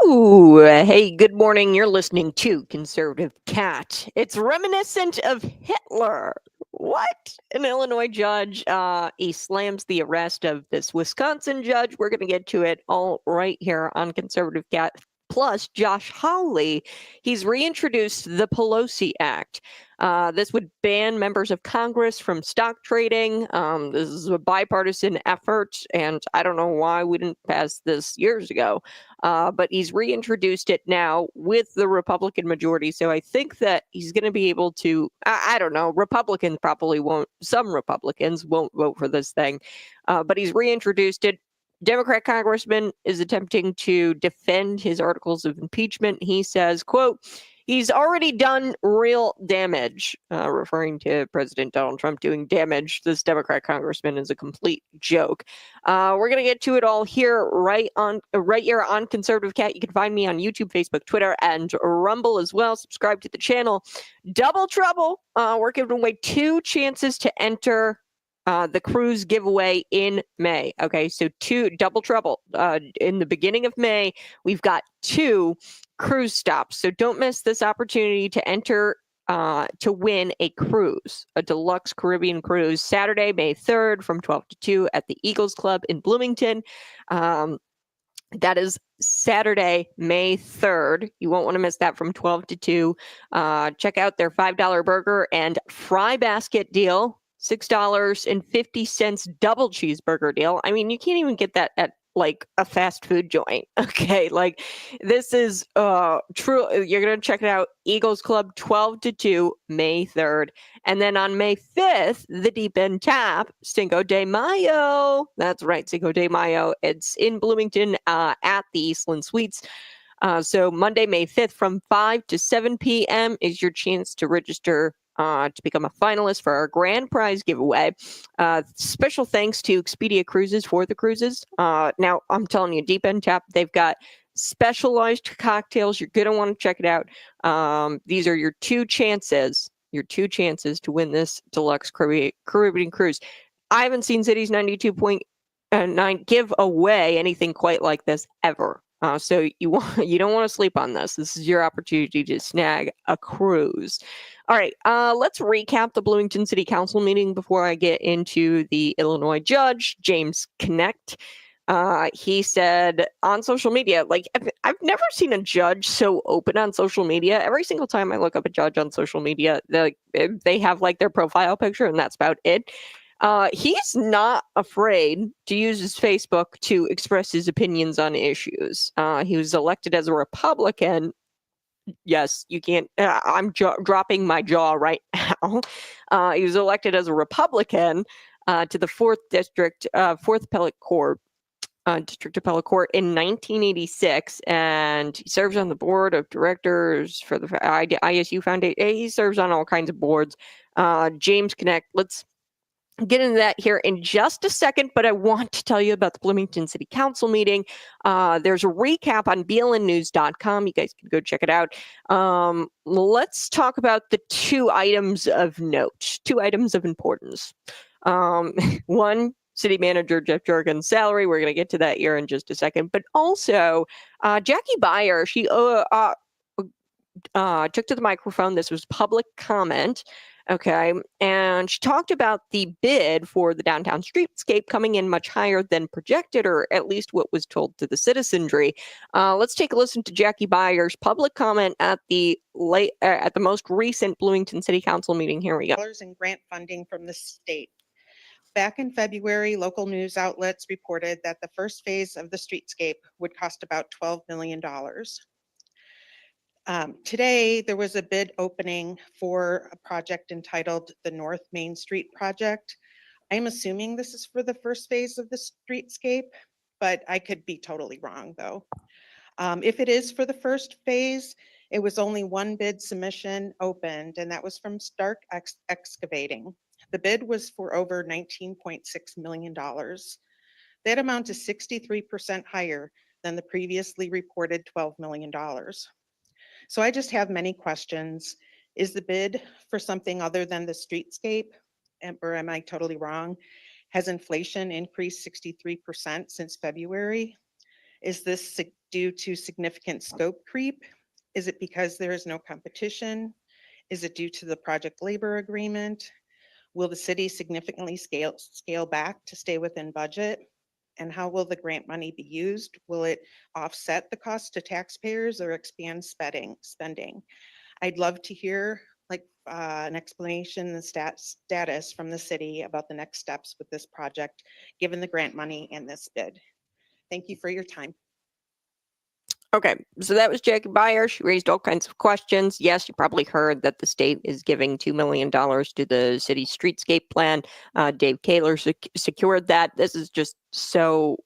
Ooh, hey, good morning. You're listening to Conservative Cat. It's reminiscent of Hitler. What? An Illinois judge, he slams the arrest of this Wisconsin judge. We're going to get to it all right here on Conservative Cat. Plus, Josh Hawley, he's reintroduced the PELOSI Act. This would ban members of Congress from stock trading. This is a bipartisan effort, and I don't know why we didn't pass this years ago. But he's reintroduced it now with the Republican majority. So I think that he's going to be able to, I don't know, Republicans probably won't, some Republicans won't vote for this thing, but he's reintroduced it. Democrat congressman is attempting to defend his articles of impeachment. He says, quote, he's already done real damage, referring to President Donald Trump doing damage. This Democrat congressman is a complete joke. We're going to get to it all here right here on Conservative Cat. You can find me on YouTube, Facebook, Twitter, and Rumble as well. Subscribe to the channel. Double trouble. We're giving away 2 chances to enter the cruise giveaway in May. Okay, so 2 double trouble. In the beginning of May, we've got 2 cruise stops. So don't miss this opportunity to enter to win a cruise, a deluxe Caribbean cruise, Saturday, May 3rd from 12 to 2 at the Eagles Club in Bloomington. That is Saturday, May 3rd. You won't want to miss that from 12 to 2. Check out their $5 burger and fry basket deal. $6.50 double cheeseburger deal. I mean, you can't even get that at like a fast food joint. Okay, like this is true. You're gonna check it out. Eagles Club 12 to 2, May 3rd. And then on May 5th, the Deep End Tap, Cinco de Mayo. That's right, Cinco de Mayo. It's in Bloomington at the Eastland Suites. So Monday, May 5th from 5 to 7 p.m. is your chance to register to become a finalist for our grand prize giveaway. Special thanks to Expedia Cruises for the cruises. Now, I'm telling you, Deep End Tap, they've got specialized cocktails. You're going to want to check it out. These are your 2 chances. Your 2 chances to win this deluxe Caribbean cruise. I haven't seen Cities 92.9 give away anything quite like this ever. So you don't want to sleep on this. This is your opportunity to snag a cruise. All right, let's recap the Bloomington City Council meeting before I get into the Illinois judge, James Connect. He said on social media, like, I've never seen a judge so open on social media. Every single time I look up a judge on social media, they have like their profile picture and that's about it. He's not afraid to use his Facebook to express his opinions on issues. He was elected as a Republican. Yes, you can't. I'm dropping my jaw right now. He was elected as a Republican to the 4th District, 4th Appellate Court. District Appellate Court in 1986, and he serves on the board of directors for the ISU Foundation. He serves on all kinds of boards. James Connect, let's get into that here in just a second, but I want to tell you about the Bloomington City Council meeting. There's a recap on blnnews.com. You guys can go check it out. Let's talk about the 2 items of note, 2 items of importance. One, City Manager Jeff Jorgen's salary. We're going to get to that here in just a second. But also, Jackie Beyer, she took to the microphone. This was public comment. Okay. And she talked about the bid for the downtown streetscape coming in much higher than projected, or at least what was told to the citizenry. Let's take a listen to Jackie Beyer's public comment at the most recent Bloomington City Council meeting. Here we go. In grant funding from the state. Back in February, local news outlets reported that the first phase of the streetscape would cost about $12 million. Today, there was a bid opening for a project entitled the North Main Street Project. I'm assuming this is for the first phase of the streetscape, but I could be totally wrong though. If it is for the first phase, it was only 1 bid submission opened, and that was from Stark Excavating. The bid was for over $19.6 million. That amount is 63% higher than the previously reported $12 million. So I just have many questions. Is the bid for something other than the streetscape, or am I totally wrong? Has inflation increased 63% since February? Is this due to significant scope creep? Is it because there is no competition? Is it due to the project labor agreement? Will the city significantly scale back to stay within budget? And how will the grant money be used? Will it offset the cost to taxpayers or expand spending? I'd love to hear an explanation and status from the city about the next steps with this project, given the grant money and this bid. Thank you for your time. Okay, so that was Jackie Beyer. She raised all kinds of questions. Yes, you probably heard that the state is giving $2 million to the city's streetscape plan. Dave Kaler secured that. This is just so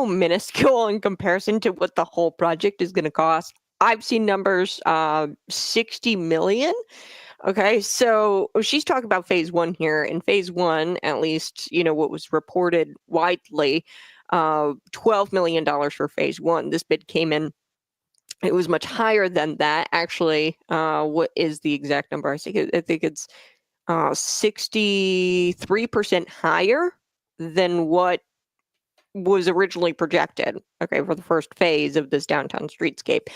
minuscule in comparison to what the whole project is going to cost. I've seen numbers, 60 million. Okay, so she's talking about phase one here. In phase one, at least, what was reported widely, $12 million for phase one. This bid came in, it was much higher than that. Actually, what is the exact number? I think it's 63% higher than what was originally projected, okay, for the first phase of this downtown streetscape,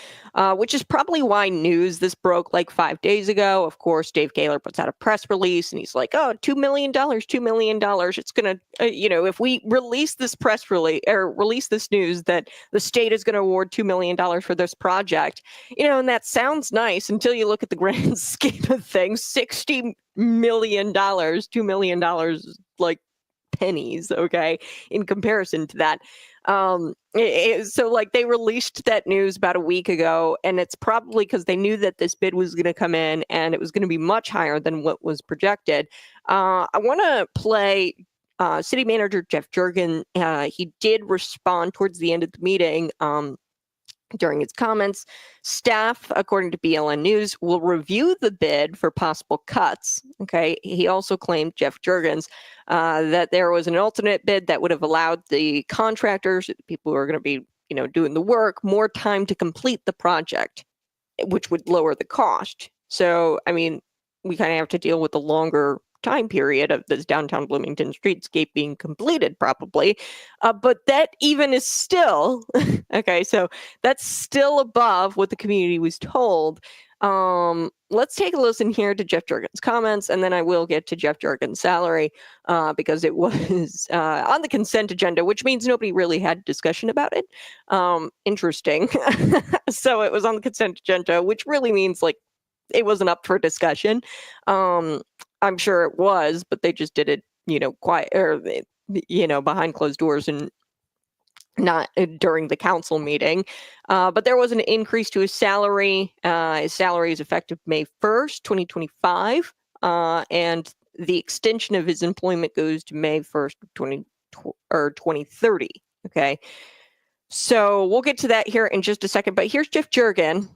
which is probably why this broke like 5 days ago. Of course, Dave Kaler puts out a press release and he's like, oh, $2 million, $2 million. It's going to, if we release this press release or release this news that the state is going to award $2 million for this project, and that sounds nice until you look at the grand scheme of things. $60 million, $2 million, like pennies, okay, in comparison to that. So like they released that news about a week ago, and it's probably because they knew that this bid was going to come in and it was going to be much higher than what was projected. I want to play City Manager Jeff Jurgen. He did respond towards the end of the meeting. During his comments, staff, according to BLN News, will review the bid for possible cuts. Okay. He also claimed, Jeff Jurgens, that there was an alternate bid that would have allowed the contractors, the people who are going to be, doing the work, more time to complete the project, which would lower the cost. So, I mean, we kind of have to deal with the longer time period of this downtown Bloomington streetscape being completed, probably. But that even is still, okay, so that's still above what the community was told. Let's take a listen here to Jeff Jurgens' comments, and then I will get to Jeff Jurgens' salary, because it was on the consent agenda, which means nobody really had discussion about it. Interesting. So it was on the consent agenda, which really means like it wasn't up for discussion. I'm sure it was, but they just did it, quiet or, behind closed doors and not during the council meeting. But there was an increase to his salary. His salary is effective May 1st, 2025. And the extension of his employment goes to May 1st, 2030. Okay. So we'll get to that here in just a second. But here's Jeff Jurgens.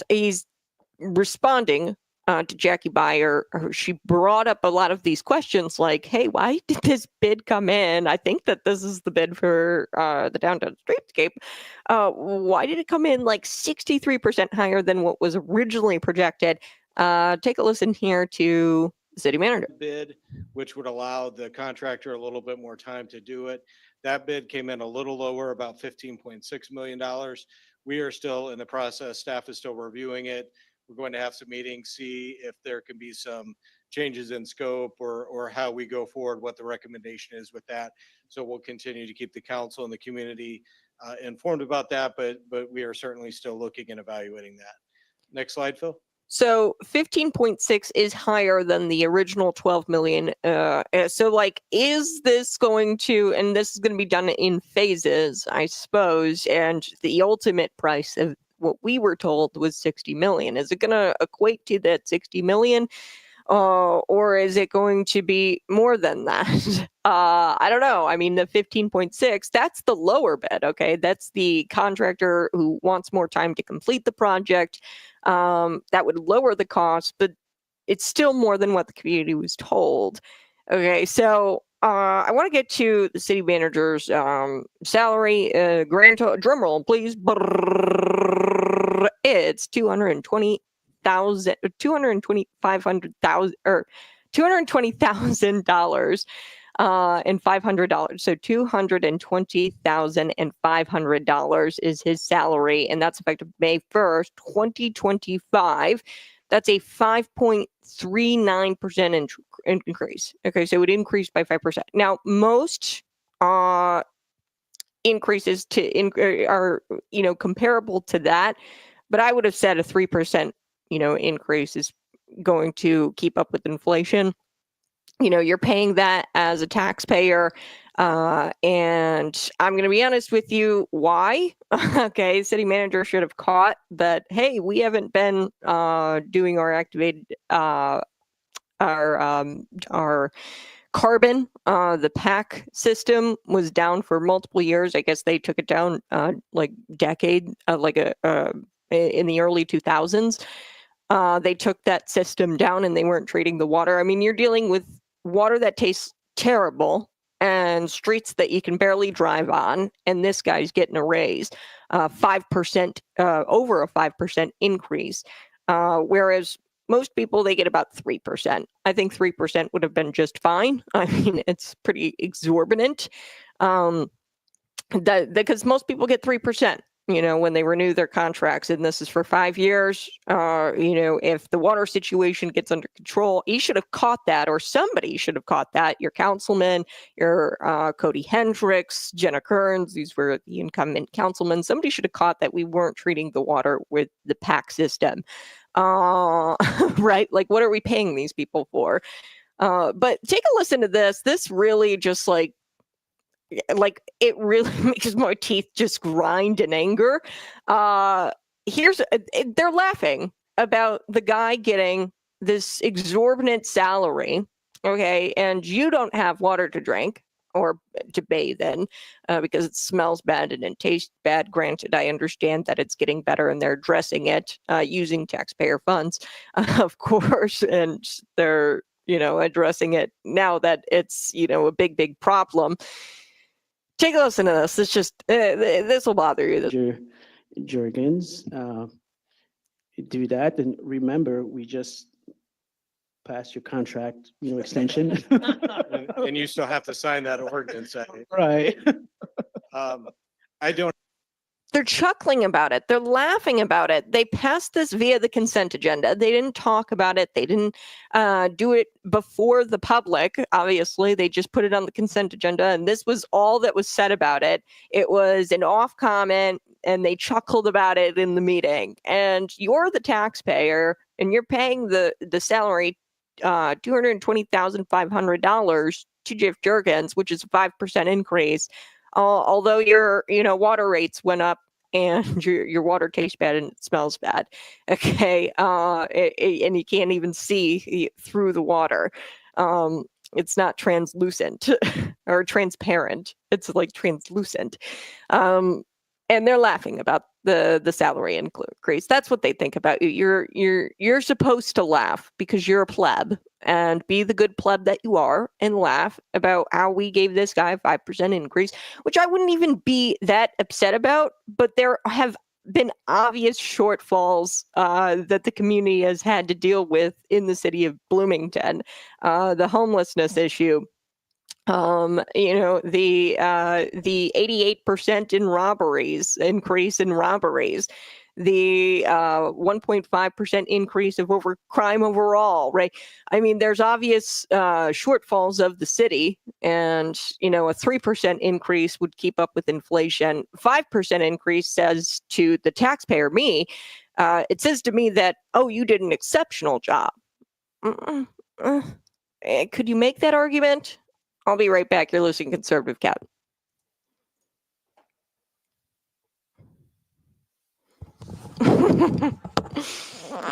He's responding to Jackie Beyer. She brought up a lot of these questions like, hey, why did this bid come in? I think that this is the bid for the downtown streetscape. Why did it come in like 63% higher than what was originally projected? Take a listen here to the city manager. Bid, which would allow the contractor a little bit more time to do it. That bid came in a little lower, about $15.6 million. We are still in the process. Staff is still reviewing it. We're going to have some meetings, see if there can be some changes in scope or how we go forward, what the recommendation is with that. So we'll continue to keep the council and the community informed about that, but we are certainly still looking and evaluating that. Next slide, Phil. So 15.6 is higher than the original 12 million. So like, is this going to, and this is going to be done in phases, I suppose, and the ultimate price of what we were told was 60 million. Is it going to equate to that 60 million? Or is it going to be more than that? I don't know. I mean, the 15.6, that's the lower bid. Okay. That's the contractor who wants more time to complete the project. That would lower the cost, but it's still more than what the community was told. Okay. So, I want to get to the city manager's salary. Drum roll, please. It's $220,000. and $500. So $220,500 is his salary, and that's effective May 1st, 2025. That's a 5.39% increase. Okay, so it increased by 5%. Now, most increases are comparable to that, but I would have said a 3% increase is going to keep up with inflation. You're paying that as a taxpayer, and I'm going to be honest with you. Why? Okay, city manager should have caught that. Hey, we haven't been doing our activated our carbon. The PAC system was down for multiple years. I guess they took it down like decade, in the early 2000s. They took that system down and they weren't treating the water. I mean, you're dealing with water that tastes terrible and streets that you can barely drive on. And this guy's getting a raise, 5%, over a 5% increase. Whereas most people, they get about 3%. I think 3% would have been just fine. I mean, it's pretty exorbitant. Because most people get 3%. When they renew their contracts, and this is for 5 years. If the water situation gets under control, he should have caught that, or somebody should have caught that. Your councilman, your Cody Hendricks, Jenna Kearns, these were the incumbent councilmen. Somebody should have caught that we weren't treating the water with the PAC system. Right? Like, what are we paying these people for? But take a listen to this. This really just like it really makes my teeth just grind in anger. They're laughing about the guy getting this exorbitant salary, okay, and you don't have water to drink or to bathe in because it smells bad and it tastes bad. Granted, I understand that it's getting better and they're addressing it using taxpayer funds, of course, and they're addressing it now that it's a big problem. Take a listen to this. It's just this will bother you. Jurgens, do that, and remember, we just passed your contract, extension. And you still have to sign that ordinance. Right. I don't. They're chuckling about it. They're laughing about it. They passed this via the consent agenda. They didn't talk about it. They didn't do it before the public. Obviously, they just put it on the consent agenda. And this was all that was said about it. It was an off comment, and they chuckled about it in the meeting. And you're the taxpayer, and you're paying the salary, $220,500 to Jeff Jurgens, which is a 5% increase. Although your water rates went up and your water tastes bad and it smells bad, okay, and you can't even see through the water. It's not translucent or transparent. It's like translucent. And they're laughing about the salary increase. That's what they think about you. You're supposed to laugh because you're a pleb, and be the good pleb that you are, and laugh about how we gave this guy a 5% increase, which I wouldn't even be that upset about. But there have been obvious shortfalls that the community has had to deal with in the city of Bloomington. The homelessness issue. The 88% in robberies, increase in robberies, the 1.5% increase of crime overall, right? I mean, there's obvious shortfalls of the city, and a 3% increase would keep up with inflation. 5% increase says to the taxpayer, me, it says to me that, oh, you did an exceptional job. Could you make that argument? I'll be right back. You're listening to Conservative Cat.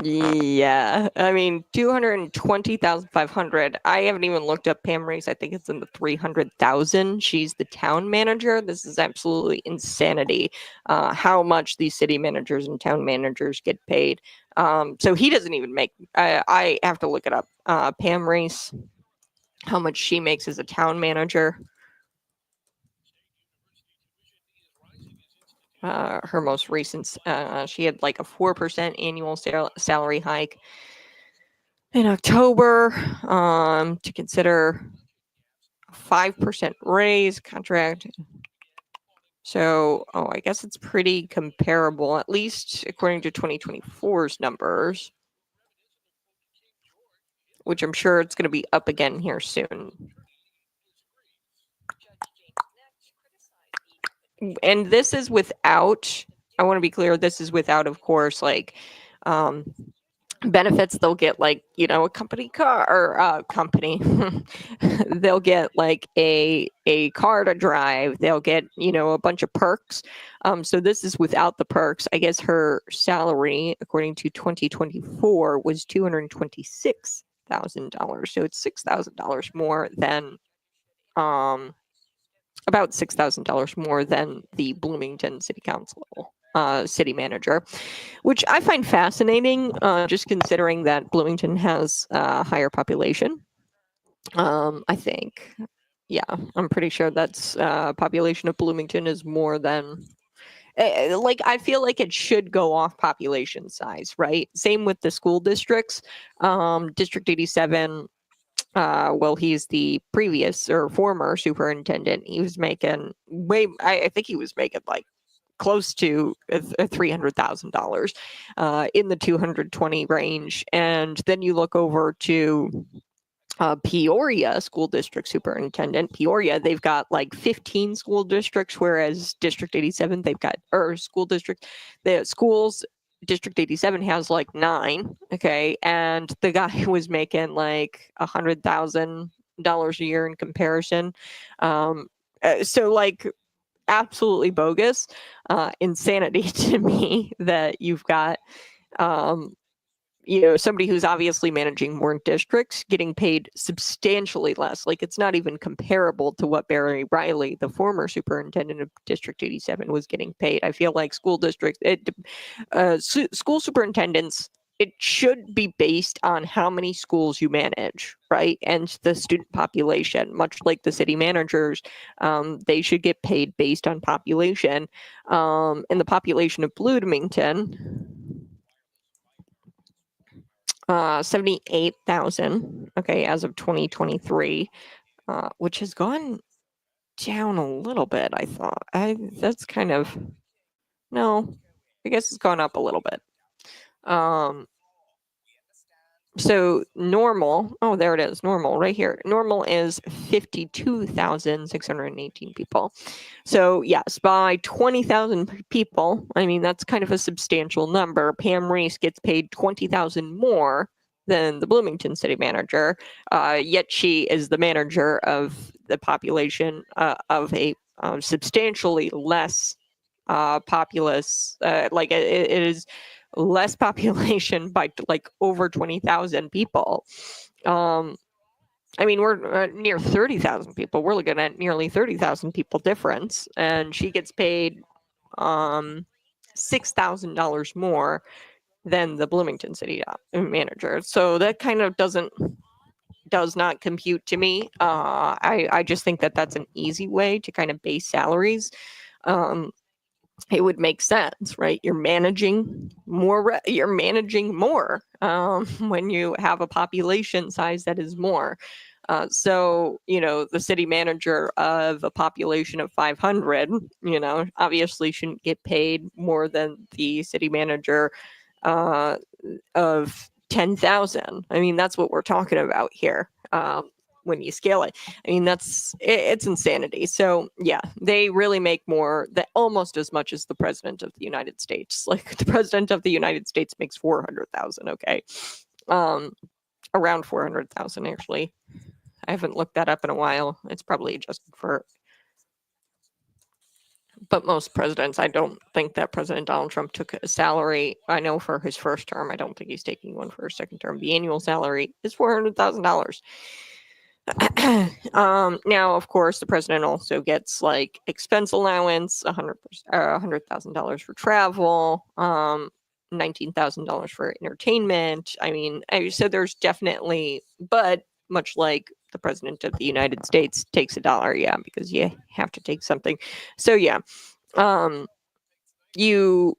Yeah, I mean, 220,500. I haven't even looked up Pam Reese. I think it's in the 300,000. She's the town manager. This is absolutely insanity. How much these city managers and town managers get paid. So he doesn't even make. I have to look it up. Pam Reese, how much she makes as a town manager. Her most recent, she had like a 4% annual salary hike in October to consider 5% raise contract. So, I guess it's pretty comparable, at least according to 2024's numbers, which I'm sure it's going to be up again here soon. And this is without, I want to be clear, this is without, of course, like, benefits. They'll get like, a company car or company. They'll get like a car to drive. They'll get, a bunch of perks. So this is without the perks. I guess her salary, according to 2024, was $226,000. So it's $6,000 more than, about $6,000 more than the Bloomington City Council city manager, which I find fascinating, just considering that Bloomington has a higher population. I think, I'm pretty sure that's population of Bloomington is more than, like, I feel like it should go off population size, right? Same with the school districts. District 87, well, he's the previous or former superintendent. He was making I think he was making like close to $300,000 in the 220 range. And then you look over to Peoria school district superintendent. Peoria, they've got like 15 school districts, whereas District 87, they've got, or school district, the schools, District 87 has like 9. Okay. And the guy was making like $100,000 a year in comparison. So like, absolutely bogus, insanity to me that you've got, somebody who's obviously managing more districts getting paid substantially less. Like, it's not even comparable to what Barry Riley, the former superintendent of District 87, was getting paid. I feel like school districts, school superintendents, it should be based on how many schools you manage, right? And the student population, much like the city managers, they should get paid based on population. And the population of Bloomington, 78,000, okay, as of 2023, which has gone down a little bit, I thought. That's kind of, no, I guess it's gone up a little bit. So normal, there it is, normal right here. Normal is 52,618 people. So yes, by 20,000 people, I mean, that's kind of a substantial number. Pam Reese gets paid 20,000 more than the Bloomington city manager, yet she is the manager of the population of a substantially less populous, like it is less population by like over 20,000 people. I mean, we're near 30,000 people. We're looking at nearly 30,000 people difference, and she gets paid $6,000 more than the Bloomington city manager. So that kind of does not compute to me. I just think that that's an easy way to kind of base salaries. It would make sense, right? You're managing more when you have a population size that is more. So, the city manager of a population of 500, obviously shouldn't get paid more than the city manager of 10,000. I mean, that's what we're talking about here. When you scale it, I mean, it's insanity. So yeah, they really make more, almost as much as the president of the United States. Like, the president of the United States makes 400,000. Okay. Around 400,000, actually. I haven't looked that up in a while. It's probably adjusted for, but most presidents, I don't think that President Donald Trump took a salary. I know for his first term, I don't think he's taking one for his second term. The annual salary is $400,000. Now, of course, the president also gets like expense allowance, $100,000 for travel, $19,000 for entertainment. I mean, so there's definitely, but much like the president of the United States takes $1, because you have to take something. So yeah, you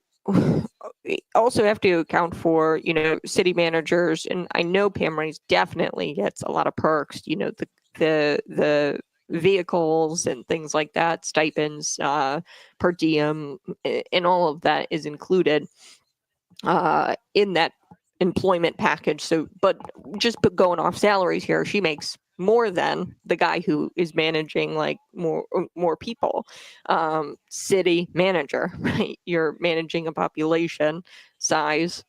also have to account for, city managers, and I know Pam Reese definitely gets a lot of perks. The vehicles and things like that, stipends, per diem, and all of that is included in that employment package. So, but just going off salaries here, she makes more than the guy who is managing like more people. City manager, right? You're managing a population size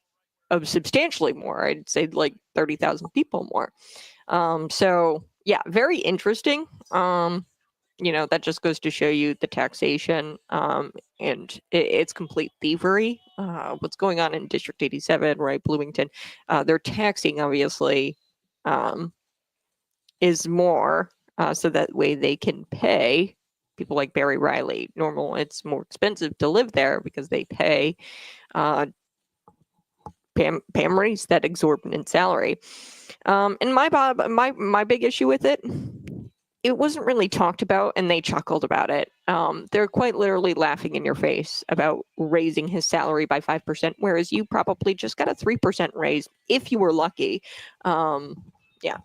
of substantially more. I'd say like 30,000 people more. So yeah, very interesting. That just goes to show you the taxation, and it's complete thievery. What's going on in District 87, right? Bloomington, they're taxing obviously is more, so that way they can pay people like Barry Riley. It's more expensive to live there because they pay Pam Reese that exorbitant salary. And my big issue with it wasn't really talked about, and they chuckled about it. They're quite literally laughing in your face about raising his salary by 5%, whereas you probably just got a 3% raise if you were lucky. Yeah.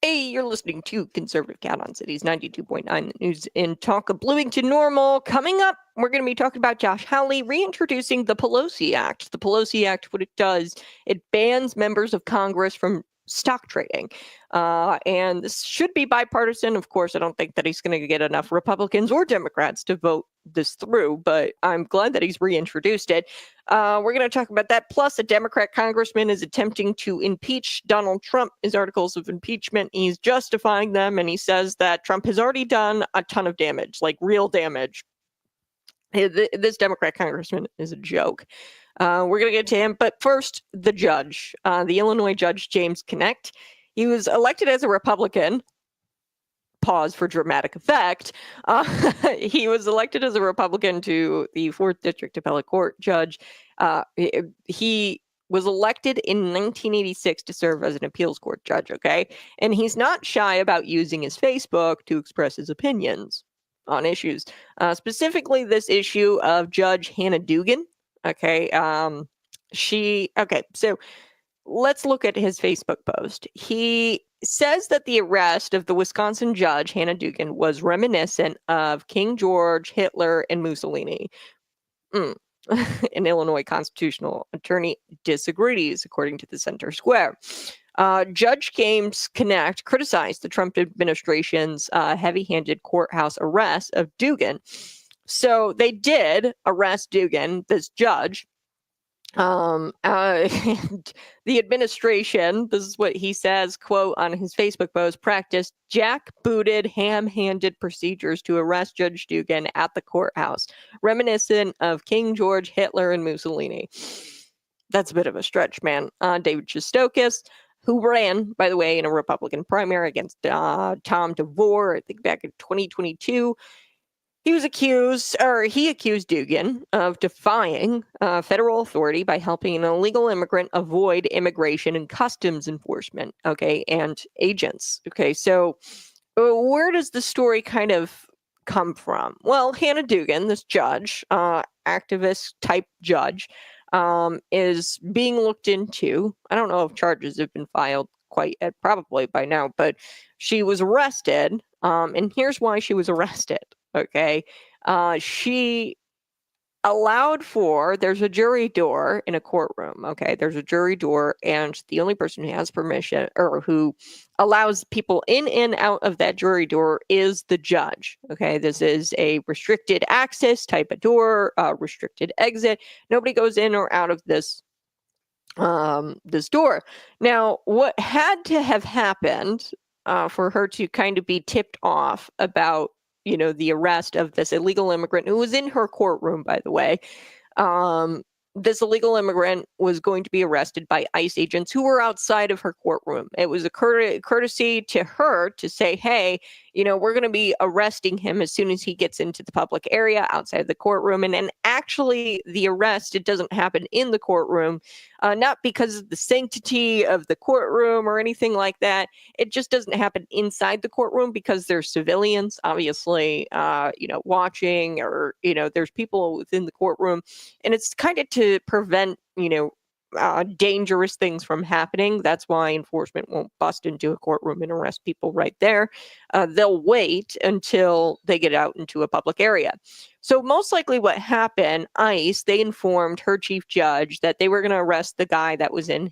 Hey, you're listening to Conservative Cat on Cities 92.9, the news in talk of Bloomington Normal. Coming up, we're going to be talking about Josh Hawley reintroducing the PELOSI Act. The PELOSI Act, what it does, it bans members of Congress from stock trading. And this should be bipartisan. Of course, I don't think that he's going to get enough Republicans or Democrats to vote this through, but I'm glad that he's reintroduced it. We're going to talk about that. Plus, a Democrat congressman is attempting to impeach Donald Trump. His articles of impeachment, he's justifying them, and he says that Trump has already done a ton of damage, like real damage. This Democrat congressman is a joke. We're going to get to him. But first, the judge, the Illinois judge, James Kinect. He was elected as a Republican. Pause for dramatic effect. He was elected as a Republican to the 4th District Appellate Court judge. He was elected in 1986 to serve as an appeals court judge, okay? And he's not shy about using his Facebook to express his opinions on issues. Specifically, this issue of Judge Hannah Dugan, okay? So let's look at his Facebook post. He says that the arrest of the Wisconsin judge, Hannah Dugan, was reminiscent of King George, Hitler, and Mussolini. An Illinois constitutional attorney disagrees, according to the Center Square. Judge James Kinect criticized the Trump administration's heavy-handed courthouse arrest of Dugan. So they did arrest Dugan, this judge. And the administration, this is what he says, quote, on his Facebook post, practiced jackbooted, ham-handed procedures to arrest Judge Dugan at the courthouse, reminiscent of King George, Hitler, and Mussolini. That's a bit of a stretch, man. David Shostokis, who ran, by the way, in a Republican primary against Tom DeVore, I think back in 2022, he accused Dugan of defying federal authority by helping an illegal immigrant avoid immigration and customs enforcement, okay, and agents. Okay, so where does the story kind of come from? Well, Hannah Dugan, this judge, activist type judge, is being looked into. I don't know if charges have been filed quite yet, probably by now, but she was arrested, and here's why she was arrested. Okay, she allowed there's a jury door in a courtroom. Okay, there's a jury door, and the only person who has permission or who allows people in and out of that jury door is the judge. Okay, this is a restricted access type of door, restricted exit. Nobody goes in or out of this door. Now, what had to have happened for her to kind of be tipped off about the arrest of this illegal immigrant who was in her courtroom, by the way. This illegal immigrant was going to be arrested by ICE agents who were outside of her courtroom. It was a courtesy to her to say, hey, we're going to be arresting him as soon as he gets into the public area outside the courtroom. And actually, the arrest, it doesn't happen in the courtroom, not because of the sanctity of the courtroom or anything like that. It just doesn't happen inside the courtroom because there's civilians, obviously, watching, or, there's people within the courtroom. And it's kind of to prevent, dangerous things from happening. That's why enforcement won't bust into a courtroom and arrest people right there. They'll wait until they get out into a public area. So most likely what happened, ICE, they informed her chief judge that they were going to arrest the guy that was in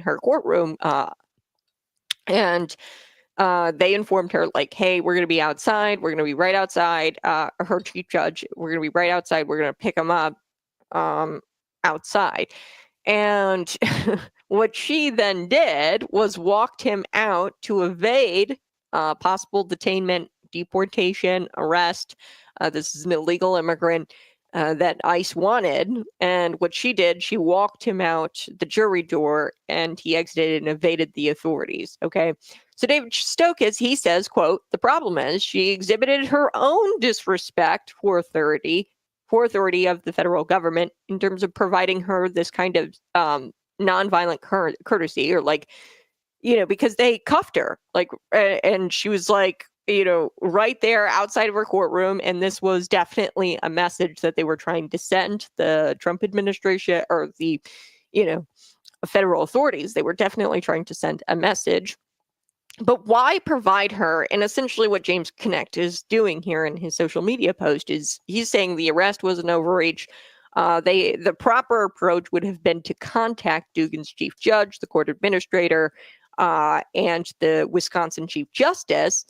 her courtroom. And they informed her, like, hey, we're going to be outside. We're going to be right outside. Her chief judge, we're going to be right outside. We're going to pick him up outside. And what she then did was walked him out to evade possible detainment, deportation, arrest. This is an illegal immigrant that ICE wanted. And what she did, she walked him out the jury door and he exited and evaded the authorities. Okay. So David Stokes, he says, quote, the problem is she exhibited her own disrespect for authority of the federal government in terms of providing her this kind of nonviolent courtesy, or like, because they cuffed her, like, and she was like, right there outside of her courtroom. And this was definitely a message that they were trying to send the Trump administration, or the, federal authorities. They were definitely trying to send a message. But why provide her? And essentially what James Connect is doing here in his social media post is he's saying the arrest was an overreach. The proper approach would have been to contact Dugan's chief judge, the court administrator, and the Wisconsin chief justice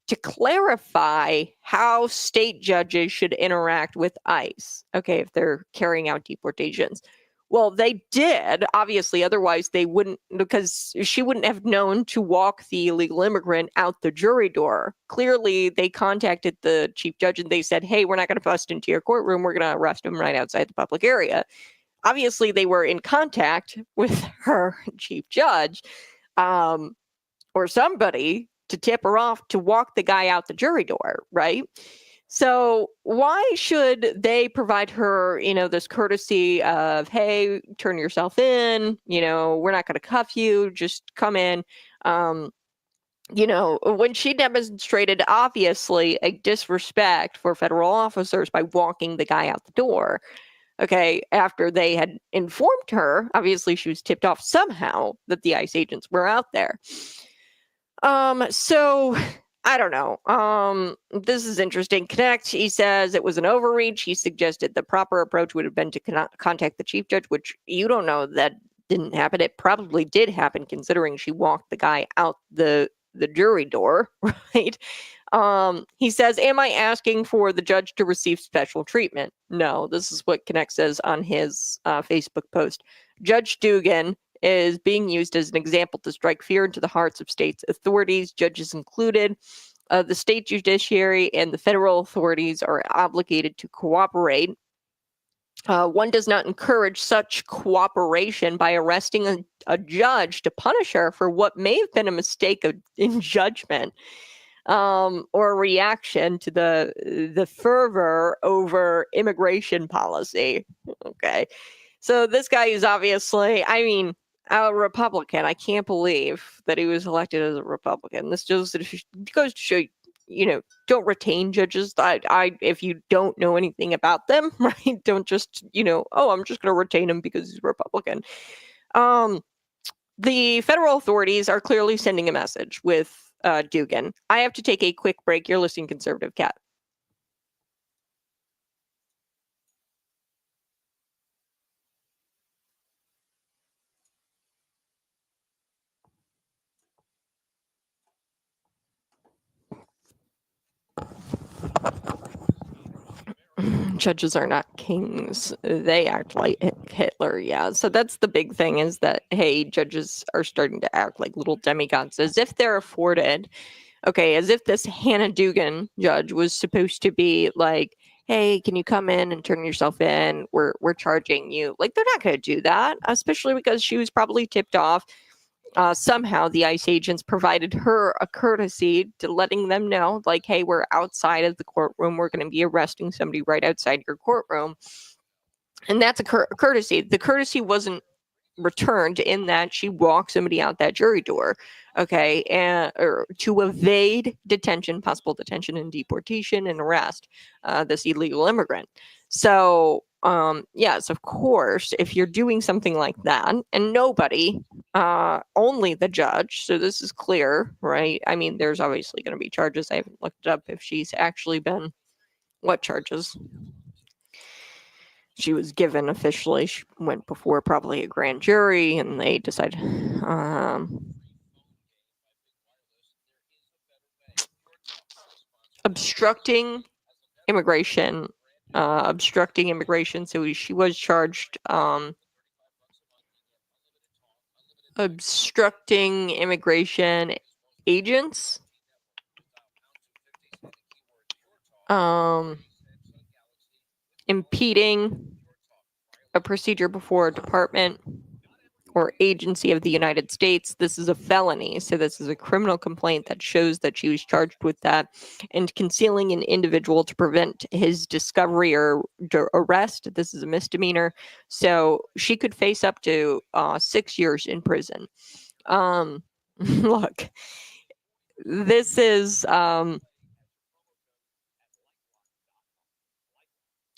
to clarify how state judges should interact with ICE, okay, if they're carrying out deportations. Well, they did, obviously, otherwise they wouldn't, because she wouldn't have known to walk the illegal immigrant out the jury door. Clearly, they contacted the chief judge and they said, hey, we're not going to bust into your courtroom. We're going to arrest him right outside the public area. Obviously, they were in contact with her chief judge or somebody to tip her off to walk the guy out the jury door, right? So why should they provide her, this courtesy of, hey, turn yourself in, we're not going to cuff you, just come in. When she demonstrated obviously a disrespect for federal officers by walking the guy out the door. Okay, after they had informed her, obviously she was tipped off somehow that the ICE agents were out there. So I don't know. This is interesting. Connect, he says it was an overreach. He suggested the proper approach would have been to contact the chief judge, which you don't know that didn't happen. It probably did happen, considering she walked the guy out the jury door, right? He says, am I asking for the judge to receive special treatment? No, this is what Connect says on his Facebook post. Judge Dugan is being used as an example to strike fear into the hearts of states' authorities, judges included. The state judiciary and the federal authorities are obligated to cooperate. One does not encourage such cooperation by arresting a judge to punish her for what may have been a mistake in judgment, or a reaction to the fervor over immigration policy. Okay. So this guy is obviously, a Republican. I can't believe that he was elected as a Republican. This just goes to show, don't retain judges. If you don't know anything about them, right? Don't just, I'm just going to retain him because he's a Republican. The federal authorities are clearly sending a message with Dugan. I have to take a quick break. You're listening to Conservative Cat. Judges are not kings. They act like Hitler. Yeah. So that's the big thing, is that, hey, judges are starting to act like little demigods, as if they're afforded. Okay. As if this Hannah Dugan judge was supposed to be like, hey, can you come in and turn yourself in? We're charging you. Like, they're not going to do that, especially because she was probably tipped off. Somehow the ICE agents provided her a courtesy to letting them know, like, hey, we're outside of the courtroom. We're going to be arresting somebody right outside your courtroom. And that's a courtesy. The courtesy wasn't returned in that she walked somebody out that jury door, okay, or to evade detention, possible detention and deportation and arrest this illegal immigrant. So yes, of course, if you're doing something like that, and nobody, only the judge, so this is clear, right? I mean, there's obviously going to be charges. I haven't looked up if she's actually been, what charges she was given officially. She went before probably a grand jury, and they decided. Obstructing immigration, So she was charged obstructing immigration agents, impeding a procedure before a department or agency of the United States. This is a felony, so this is a criminal complaint that shows that she was charged with that, and concealing an individual to prevent his discovery or arrest. This is a misdemeanor, so she could face up to 6 years in prison. Look, this is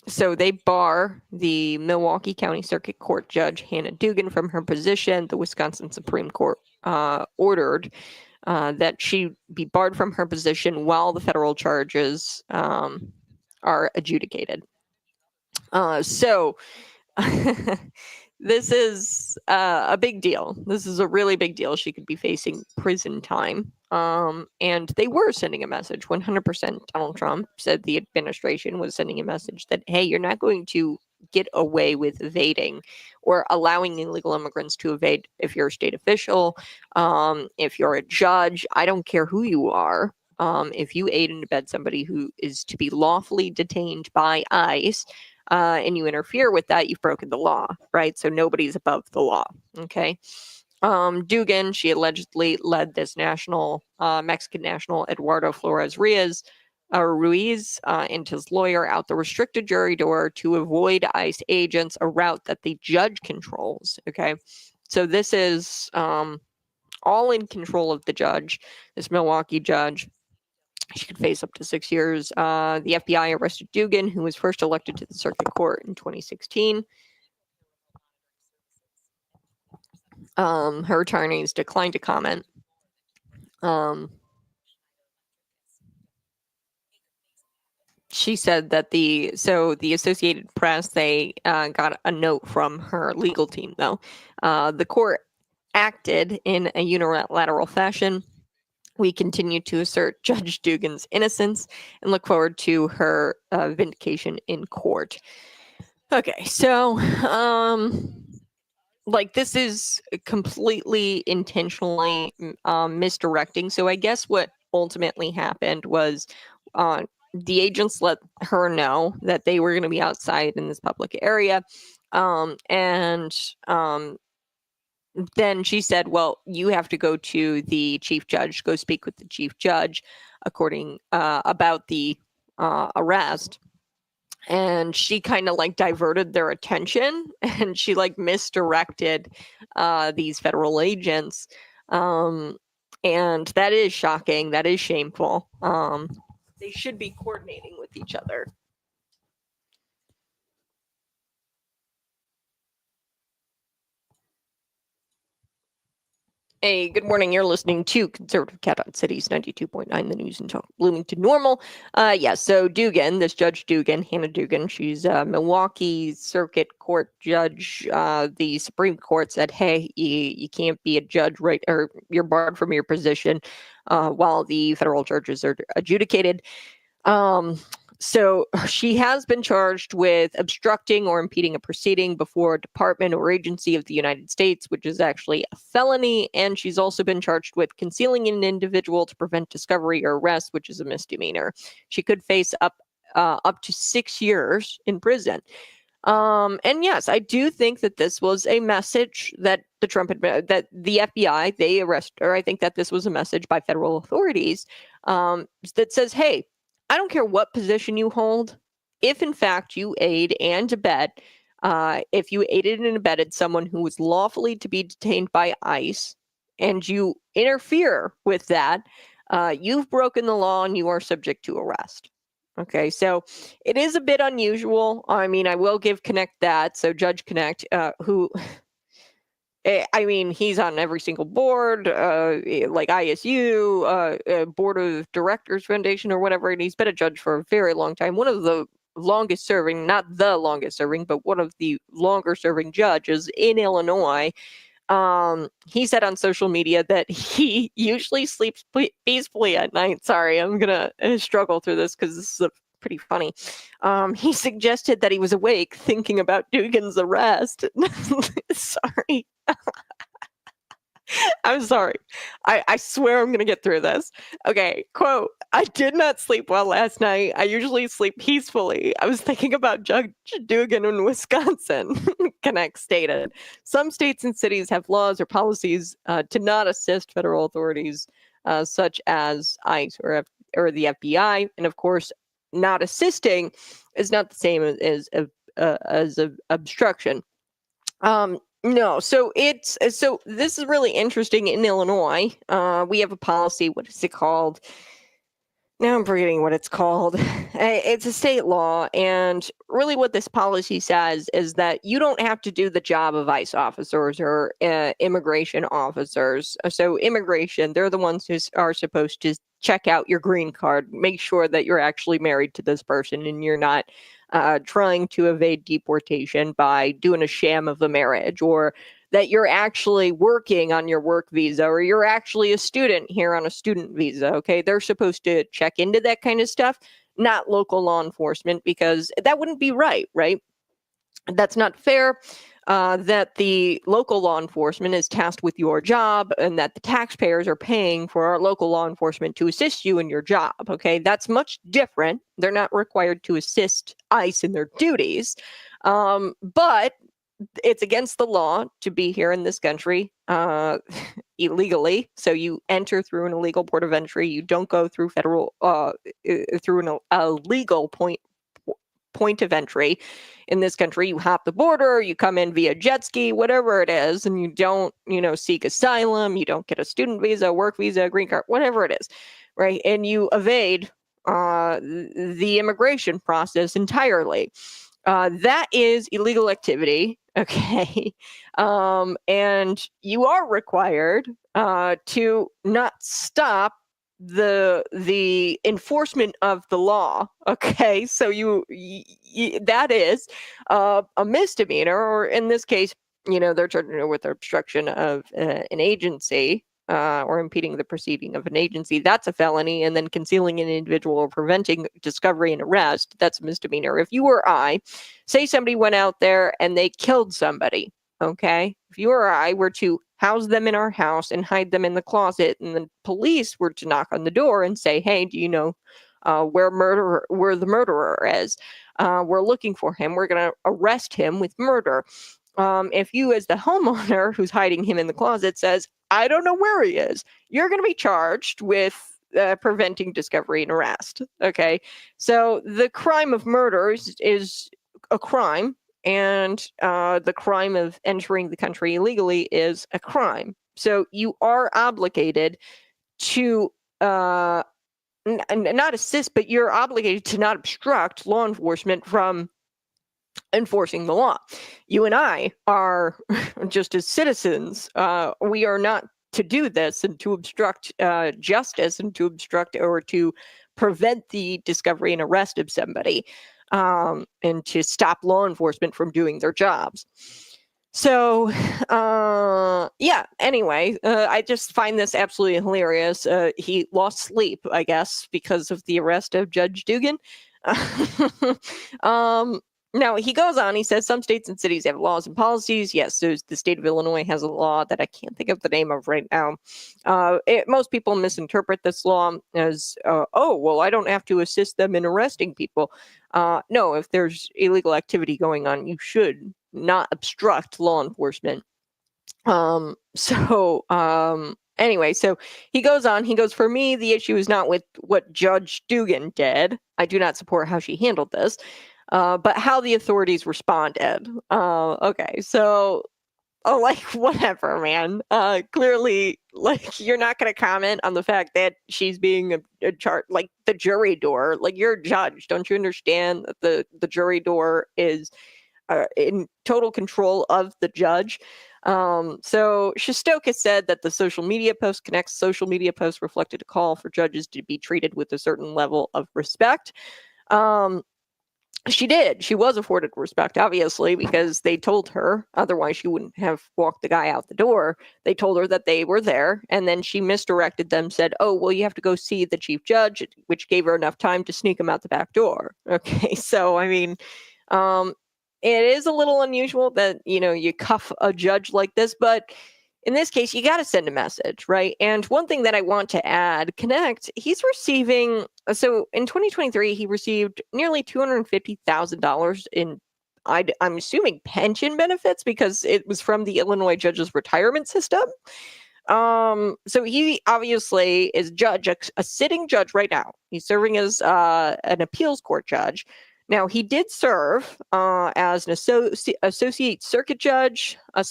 so they bar the Milwaukee County Circuit Court Judge Hannah Dugan from her position. The Wisconsin Supreme Court ordered that she be barred from her position while the federal charges are adjudicated. So this is a big deal. This is a really big deal. She could be facing prison time. And they were sending a message. 100% Donald Trump said the administration was sending a message that, hey, you're not going to get away with evading or allowing illegal immigrants to evade if you're a state official, if you're a judge. I don't care who you are. If you aid and abet somebody who is to be lawfully detained by ICE, and you interfere with that, you've broken the law, right? So nobody's above the law, okay? Dugan, she allegedly led this Mexican national, Eduardo Flores Ruiz, and his lawyer out the restricted jury door to avoid ICE agents, a route that the judge controls, okay? So this is all in control of the judge, this Milwaukee judge. She could face up to 6 years. The FBI arrested Dugan, who was first elected to the circuit court in 2016. Her attorneys declined to comment. She said that the Associated Press, they got a note from her legal team, though. The court acted in a unilateral fashion. We continue to assert Judge Dugan's innocence and look forward to her vindication in court. Okay, so this is completely intentionally misdirecting. So I guess what ultimately happened was the agents let her know that they were going to be outside in this public area, and then she said, well, you have to go to the chief judge, go speak with the chief judge about the arrest. And she kind of diverted their attention, and she misdirected these federal agents. And that is shocking. That is shameful. They should be coordinating with each other. Hey, good morning. You're listening to Conservative Cat on Cities 92.9, the news and talk Bloomington Normal. So Dugan, this Judge Dugan, Hannah Dugan, she's a Milwaukee Circuit Court judge. The Supreme Court said, hey, you can't be a judge, right? Or you're barred from your position while the federal charges are adjudicated. So she has been charged with obstructing or impeding a proceeding before a department or agency of the United States, which is actually a felony. And she's also been charged with concealing an individual to prevent discovery or arrest, which is a misdemeanor. She could face up to 6 years in prison. And yes, I do think that this was a message that that the FBI, they arrested her. I think that this was a message by federal authorities that says, hey, I don't care what position you hold. If in fact you aid and abet, if you aided and abetted someone who was lawfully to be detained by ICE and you interfere with that, you've broken the law and you are subject to arrest. Okay, so it is a bit unusual. I mean, I will give Connect that. So Judge Connect, who, I mean, he's on every single board, like ISU, Board of Directors Foundation or whatever, and he's been a judge for a very long time. One of the longest serving, not the longest serving, but one of the longer serving judges in Illinois. He said on social media that he usually sleeps peacefully at night. Sorry, I'm gonna struggle through this because this is pretty funny. He suggested that he was awake thinking about Dugan's arrest. Sorry. I'm sorry. I swear I'm going to get through this. Okay, quote, I did not sleep well last night. I usually sleep peacefully. I was thinking about Judge Dugan in Wisconsin, Connect stated. Some states and cities have laws or policies to not assist federal authorities, such as ICE or the FBI. And of course, not assisting is not the same as obstruction. No, so this is really interesting in Illinois. We have a policy. What is it called? Now I'm forgetting what it's called. It's a state law, and really what this policy says is that you don't have to do the job of ICE officers or immigration officers. So immigration, they're the ones who are supposed to check out your green card, make sure that you're actually married to this person and you're not trying to evade deportation by doing a sham of a marriage, or that you're actually working on your work visa, or you're actually a student here on a student visa. Okay, they're supposed to check into that kind of stuff, not local law enforcement, because that wouldn't be right? That's not fair. That the local law enforcement is tasked with your job, and that the taxpayers are paying for our local law enforcement to assist you in your job. Okay, that's much different. They're not required to assist ICE in their duties, but it's against the law to be here in this country illegally. So you enter through an illegal port of entry. You don't go through federal through a legal point of entry in this country. You hop the border, you come in via jet ski, whatever it is, and you don't, seek asylum, you don't get a student visa, work visa, green card, whatever it is, right? And you evade the immigration process entirely. That is illegal activity, okay? And you are required to not stop the enforcement of the law, okay? So that is a misdemeanor, or in this case, they're charged with obstruction of an agency, or impeding the proceeding of an agency. That's a felony. And then concealing an individual or preventing discovery and arrest, that's a misdemeanor. If you or I, say somebody went out there and they killed somebody, okay? If you or I were to house them in our house and hide them in the closet, and the police were to knock on the door and say, hey, do you know where the murderer is? We're looking for him. We're going to arrest him with murder. If you, as the homeowner who's hiding him in the closet, says, I don't know where he is, you're going to be charged with preventing discovery and arrest. Okay. So the crime of murder is a crime, and the crime of entering the country illegally is a crime. So you are obligated to not assist, but you're obligated to not obstruct law enforcement from enforcing the law. You and I are just as citizens. We are not to do this and to obstruct justice and to obstruct or to prevent the discovery and arrest of somebody, and to stop law enforcement from doing their jobs. So, anyway, I just find this absolutely hilarious. He lost sleep, I guess, because of the arrest of Judge Dugan. Now, he goes on, he says some states and cities have laws and policies. Yes, so the state of Illinois has a law that I can't think of the name of right now. Most people misinterpret this law as, I don't have to assist them in arresting people. No, if there's illegal activity going on, you should not obstruct law enforcement. Anyway, so he goes on, he goes, for me, the issue is not with what Judge Dugan did. I do not support how she handled this. But how the authorities responded. Okay, so Oh, like, whatever, man. Clearly, like, you're not going to comment on the fact that she's being a chart, like, the jury door. Like, you're a judge. Don't you understand that the jury door is in total control of the judge? So Shostak has said that the social media post connects. Social media posts reflected a call for judges to be treated with a certain level of respect. She did. She was afforded respect, obviously, because they told her. Otherwise, she wouldn't have walked the guy out the door. They told her that they were there, and then she misdirected them, said, oh, well, you have to go see the chief judge, which gave her enough time to sneak him out the back door. Okay, so, I mean, it is a little unusual that, you cuff a judge like this, but in this case, you got to send a message, right? And one thing that I want to add, Connect, he's receiving, so in 2023, he received nearly $250,000 in, I'm assuming, pension benefits, because it was from the Illinois judges retirement system. So he obviously is a sitting judge right now. He's serving as an appeals court judge. Now, he did serve as an associate circuit judge, and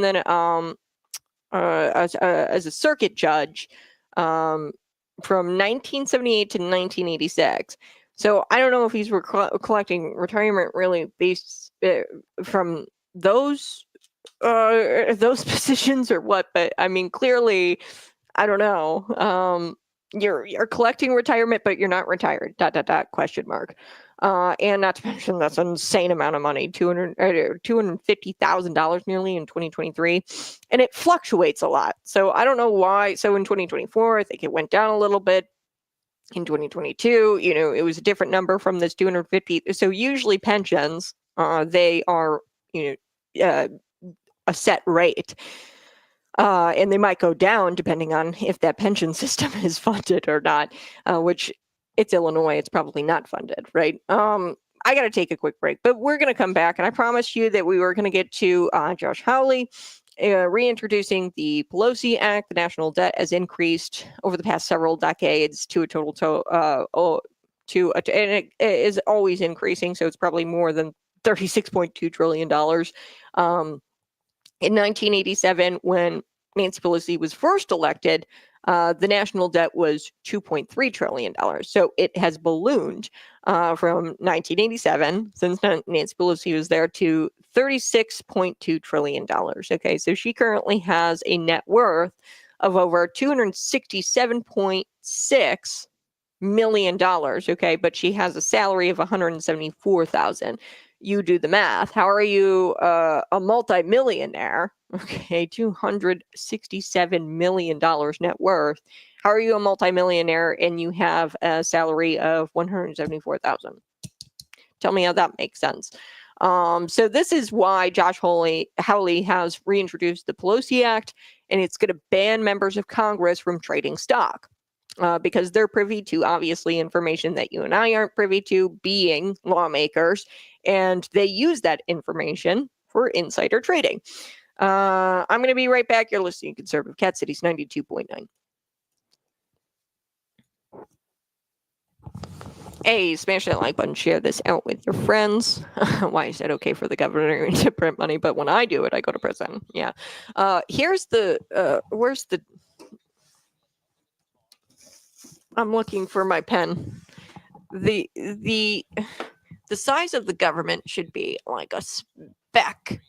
then as a circuit judge from 1978 to 1986. So I don't know if he's collecting retirement really based from those positions or what, but I mean, clearly, I don't know. You're collecting retirement, but you're not retired. ... Question mark. And not to mention that's an insane amount of money, $250,000 nearly in 2023, and it fluctuates a lot. So I don't know why. So in 2024, I think it went down a little bit. In 2022, it was a different number from this 250. So usually pensions, they are, a set rate. And they might go down depending on if that pension system is funded or not, which it's Illinois, it's probably not funded, right? I got to take a quick break, but we're going to come back. And I promised you that we were going to get to Josh Hawley reintroducing the PELOSI Act. The national debt has increased over the past several decades to a total and it is always increasing. So it's probably more than $36.2 trillion. In 1987, when Nancy Pelosi was first elected, the national debt was $2.3 trillion. So it has ballooned from 1987, since Nancy Pelosi was there, to $36.2 trillion. Okay, so she currently has a net worth of over $267.6 million. Okay, but she has a salary of $174,000. You do the math. How are you a multimillionaire? Okay, $267 million net worth. How are you a multimillionaire and you have a salary of $174,000? Tell me how that makes sense. So this is why Josh Hawley has reintroduced the PELOSI Act, and it's going to ban members of Congress from trading stock. Because they're privy to, obviously, information that you and I aren't privy to, being lawmakers, and they use that information for insider trading. I'm going to be right back. You're listening to Conservative Cat Cities 92.9. Hey, smash that like button, share this out with your friends. Why is it okay for the governor to print money, but when I do it, I go to prison? Yeah. Where's the... I'm looking for my pen. The size of the government should be like a speck.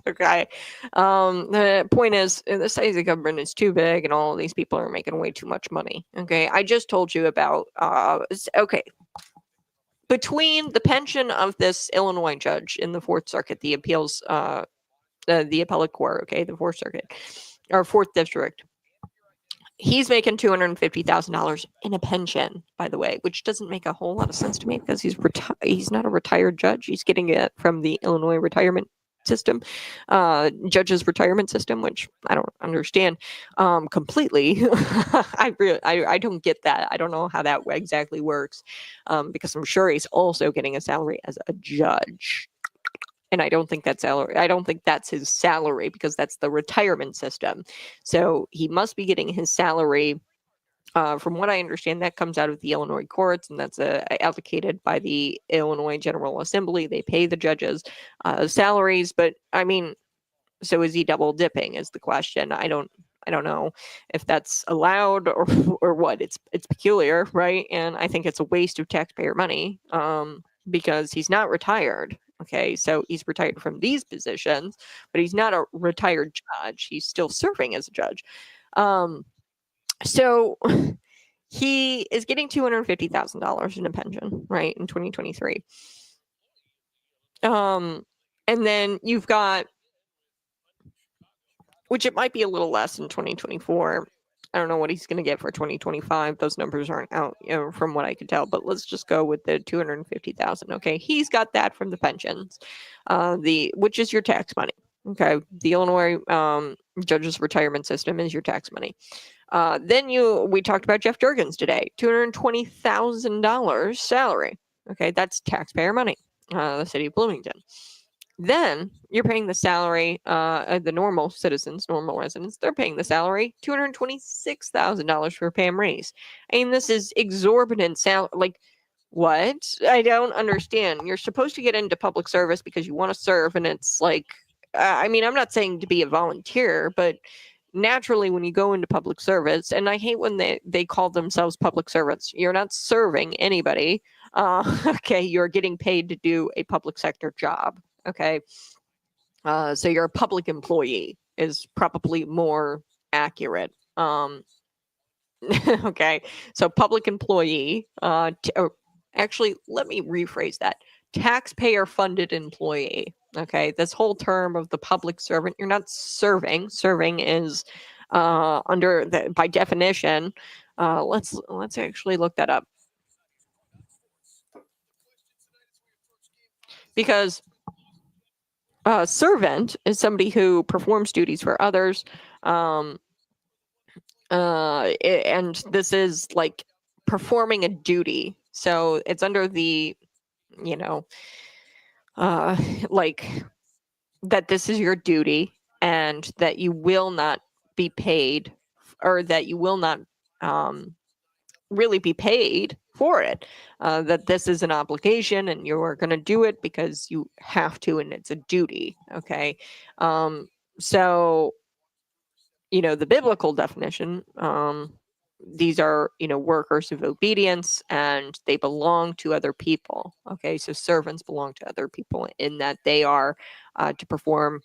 Okay. The point is, the size of the government is too big, and all of these people are making way too much money. Okay. I just told you about. Okay. Between the pension of this Illinois judge in the Fourth Circuit, the appeals, the appellate court. Okay, the Fourth Circuit or Fourth District. He's making $250,000 in a pension, by the way, which doesn't make a whole lot of sense to me, because he's not a retired judge. He's getting it from the Illinois retirement system, judges retirement system, which I don't understand completely. I don't get that. I don't know how that exactly works, because I'm sure he's also getting a salary as a judge. And I don't think that's his salary, because that's the retirement system. So he must be getting his salary From what I understand, that comes out of the Illinois courts, and that's allocated by the Illinois General Assembly. They pay the judges salaries, but I mean, so is he double dipping? Is the question. I don't know if that's allowed or what. It's peculiar, right? And I think it's a waste of taxpayer money because he's not retired. Okay, so he's retired from these positions, but he's not a retired judge. He's still serving as a judge. So he is getting $250,000 in a pension, right, in 2023. And then you've got, which it might be a little less in 2024. I don't know what he's going to get for 2025. Those numbers aren't out, from what I could tell. But let's just go with the 250,000. Okay, he's got that from the pensions, which is your tax money. Okay, the Illinois judges retirement system is your tax money. Then we talked about Jeff Durgans today, $220,000 salary. Okay, that's taxpayer money, the city of Bloomington. Then you're paying the salary, the normal citizens, normal residents, they're paying the salary, $226,000 for Pam Reese. I mean, this is exorbitant salary. Like, what? I don't understand. You're supposed to get into public service because you want to serve, and it's like, I mean, I'm not saying to be a volunteer, but naturally when you go into public service, and I hate when they call themselves public servants, you're not serving anybody. Okay, you're getting paid to do a public sector job. Okay, so you're a public employee is probably more accurate. Okay, so public employee, actually, let me rephrase that. Taxpayer funded employee. Okay, this whole term of the public servant, you're not serving. Serving is by definition. Let's actually look that up. Because servant is somebody who performs duties for others. And this is like performing a duty. So it's under the, like that this is your duty and that you will not be paid, or that you will not really be paid for it, that this is an obligation and you're going to do it because you have to, and it's a duty. Okay, so the biblical definition, these are workers of obedience, and they belong to other people. Okay, so servants belong to other people in that they are to perform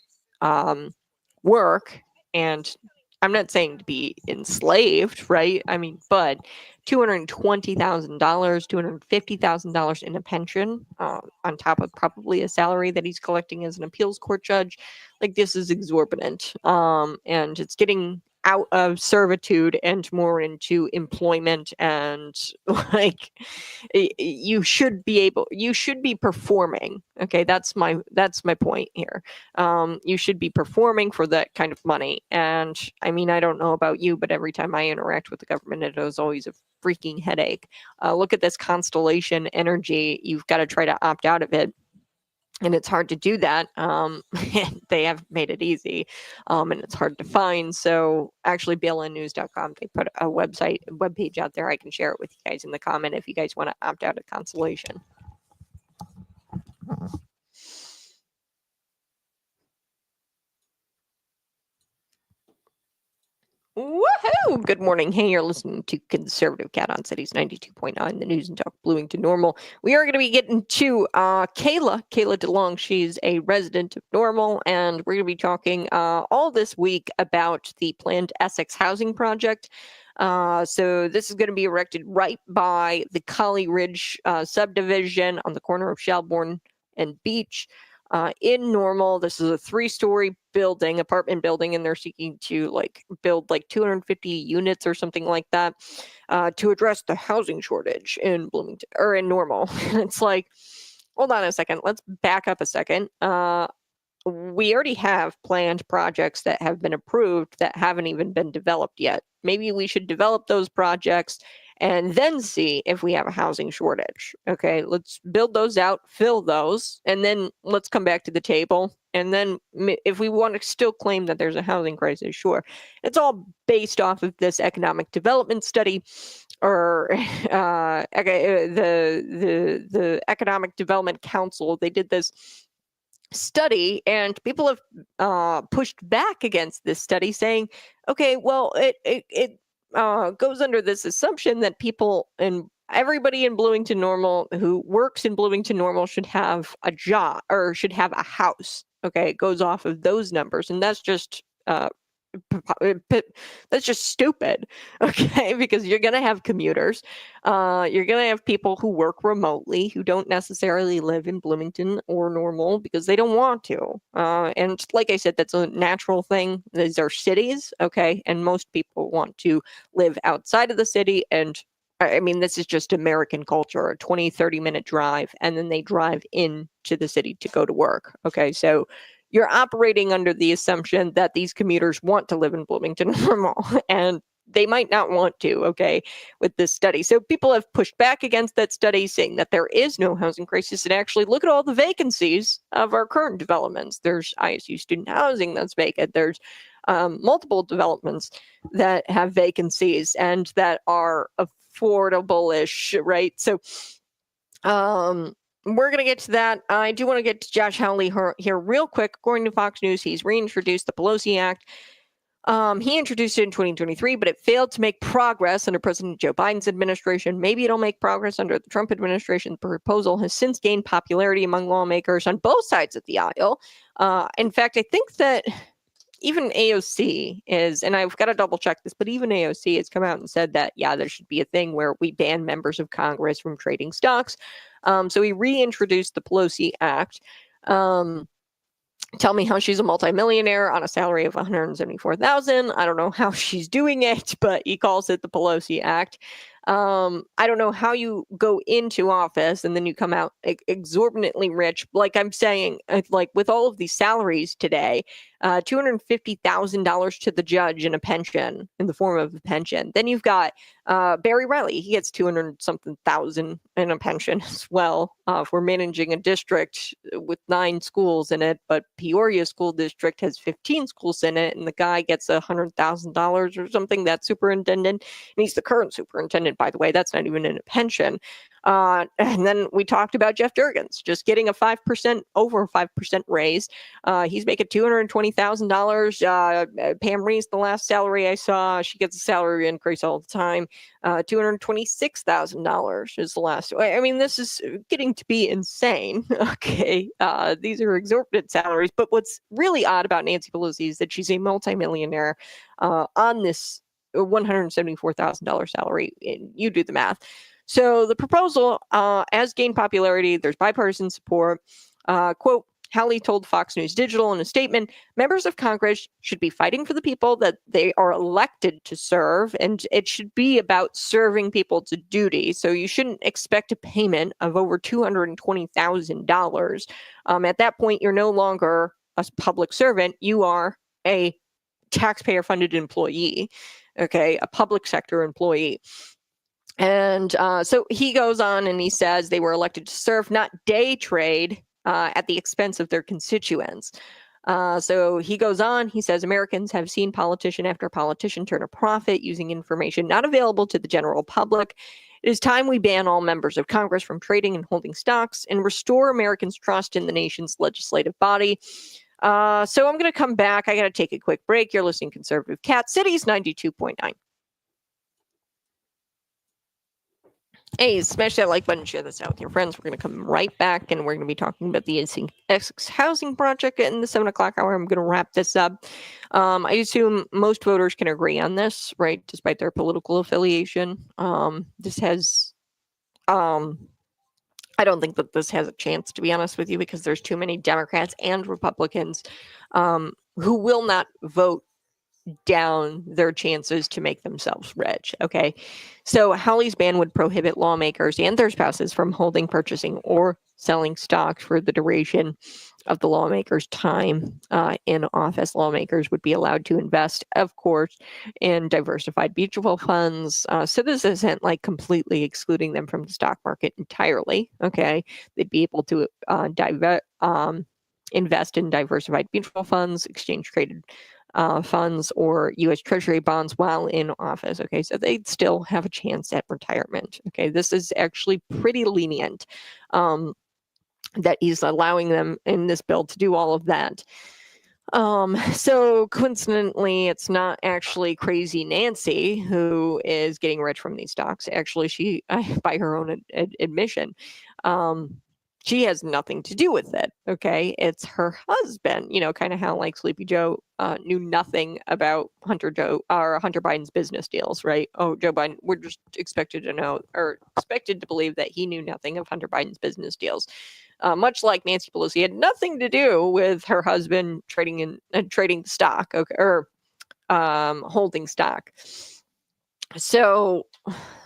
work. And I'm not saying to be enslaved, right? I mean, but $220,000, $250,000 in a pension, on top of probably a salary that he's collecting as an appeals court judge. Like, this is exorbitant. And it's getting out of servitude and more into employment, and like you should be performing. Okay, that's my point here. You should be performing for that kind of money. And I mean, I don't know about you, but every time I interact with the government, it is always a freaking headache. Look at this Constellation Energy. You've got to try to opt out of it. And it's hard to do that. They have made it easy, and it's hard to find. So actually, bailnnews.com, they put a webpage out there. I can share it with you guys in the comment if you guys want to opt out of Constellation. Woohoo! Good morning. Hey, you're listening to Conservative Cat on Cities 92.9, the news and talk Bloomington Normal. We are going to be getting to Kayla DeLong. She's a resident of Normal, and we're going to be talking all this week about the planned Essex housing project. So this is going to be erected right by the Collie Ridge subdivision on the corner of Shelbourne and Beach. In Normal, this is a 3-story apartment building, and they're seeking to build 250 units or something like that to address the housing shortage in Bloomington or in Normal. It's like, hold on a second, let's back up a second. We already have planned projects that have been approved that haven't even been developed yet. Maybe we should develop those projects and then see if we have a housing shortage. Okay, let's build those out, fill those, and then let's come back to the table. And then if we want to still claim that there's a housing crisis, sure. It's all based off of this economic development study, or the Economic Development Council. They did this study, and people have pushed back against this study, saying, okay, well, it goes under this assumption that people and everybody in Bloomington Normal who works in Bloomington Normal should have a job or should have a house. Okay, it goes off of those numbers, and that's just that's just stupid. Okay, because you're going to have commuters, you're going to have people who work remotely who don't necessarily live in Bloomington or Normal because they don't want to, and like I said, that's a natural thing. These are cities, okay, and most people want to live outside of the city. And I mean, this is just American culture, a 20-30 minute drive, and then they drive into the city to go to work. Okay, so you're operating under the assumption that these commuters want to live in Bloomington Normal, and they might not want to, okay, with this study. So people have pushed back against that study, saying that there is no housing crisis. And actually, look at all the vacancies of our current developments. There's ISU student housing that's vacant. There's multiple developments that have vacancies and that are affordable-ish, right? So we're going to get to that. I do want to get to Josh Hawley here real quick. According to Fox News, he's reintroduced the PELOSI Act. He introduced it in 2023, but it failed to make progress under President Joe Biden's administration. Maybe it'll make progress under the Trump administration. The proposal has since gained popularity among lawmakers on both sides of the aisle. In fact, I think that even AOC is, and I've got to double check this, but even AOC has come out and said that, yeah, there should be a thing where we ban members of Congress from trading stocks. So he reintroduced the PELOSI Act. Tell me how she's a multimillionaire on a salary of $174,000. I don't know how she's doing it, but he calls it the PELOSI Act. I don't know how you go into office and then you come out exorbitantly rich. Like I'm saying, like with all of these salaries today, $250,000 to the judge in a pension, in the form of a pension. Then you've got Barry Riley. He gets 200-something thousand in a pension as well for managing a district with 9 schools in it. But Peoria School District has 15 schools in it, and the guy gets $100,000 or something. That superintendent, and he's the current superintendent, by the way. That's not even in a pension. And then we talked about Jeff Durgans just getting a 5% raise. He's making $220,000. Pam Reese, the last salary I saw, she gets a salary increase all the time. $226,000 is the last. I mean, this is getting to be insane. Okay. These are exorbitant salaries. But what's really odd about Nancy Pelosi is that she's a multimillionaire on this $174,000 salary. You do the math. So the proposal has gained popularity. There's bipartisan support. Quote, Hawley told Fox News Digital in a statement, members of Congress should be fighting for the people that they are elected to serve, and it should be about serving people to duty. So you shouldn't expect a payment of over $220,000. At that point, you're no longer a public servant. You are a taxpayer-funded employee, okay, a public sector employee. And so he goes on and he says they were elected to serve, not day trade at the expense of their constituents. So he goes on, he says Americans have seen politician after politician turn a profit using information not available to the general public. It is time we ban all members of Congress from trading and holding stocks and restore Americans' trust in the nation's legislative body. So I'm going to come back. I got to take a quick break. You're listening to Conservative Cat Cities 92.9. Hey, smash that like button, share this out with your friends. We're going to come right back, and we're going to be talking about the Essex housing project in the 7 o'clock hour. I'm going to wrap this up. I assume most voters can agree on this, right, despite their political affiliation. This has, I don't think that this has a chance, to be honest with you, because there's too many Democrats and Republicans who will not vote down their chances to make themselves rich. Okay. So Hawley's ban would prohibit lawmakers and their spouses from holding, purchasing, or selling stocks for the duration of the lawmakers' time in office. Lawmakers would be allowed to invest, of course, in diversified mutual funds. So this isn't like completely excluding them from the stock market entirely. Okay, they'd be able to invest in diversified mutual funds, exchange traded funds, or U.S. Treasury bonds while in office. Okay, so they'd still have a chance at retirement. Okay, this is actually pretty lenient. That he's allowing them in this bill to do all of that. So coincidentally, it's not actually Crazy Nancy who is getting rich from these stocks. Actually, she, by her own admission, she has nothing to do with it. Okay, it's her husband. You know, kind of how like Sleepy Joe knew nothing about Hunter Biden's business deals, right? Oh, Joe Biden, we're just expected to know or expected to believe that he knew nothing of Hunter Biden's business deals. Much like Nancy Pelosi had nothing to do with her husband trading stock, okay, or holding stock. So,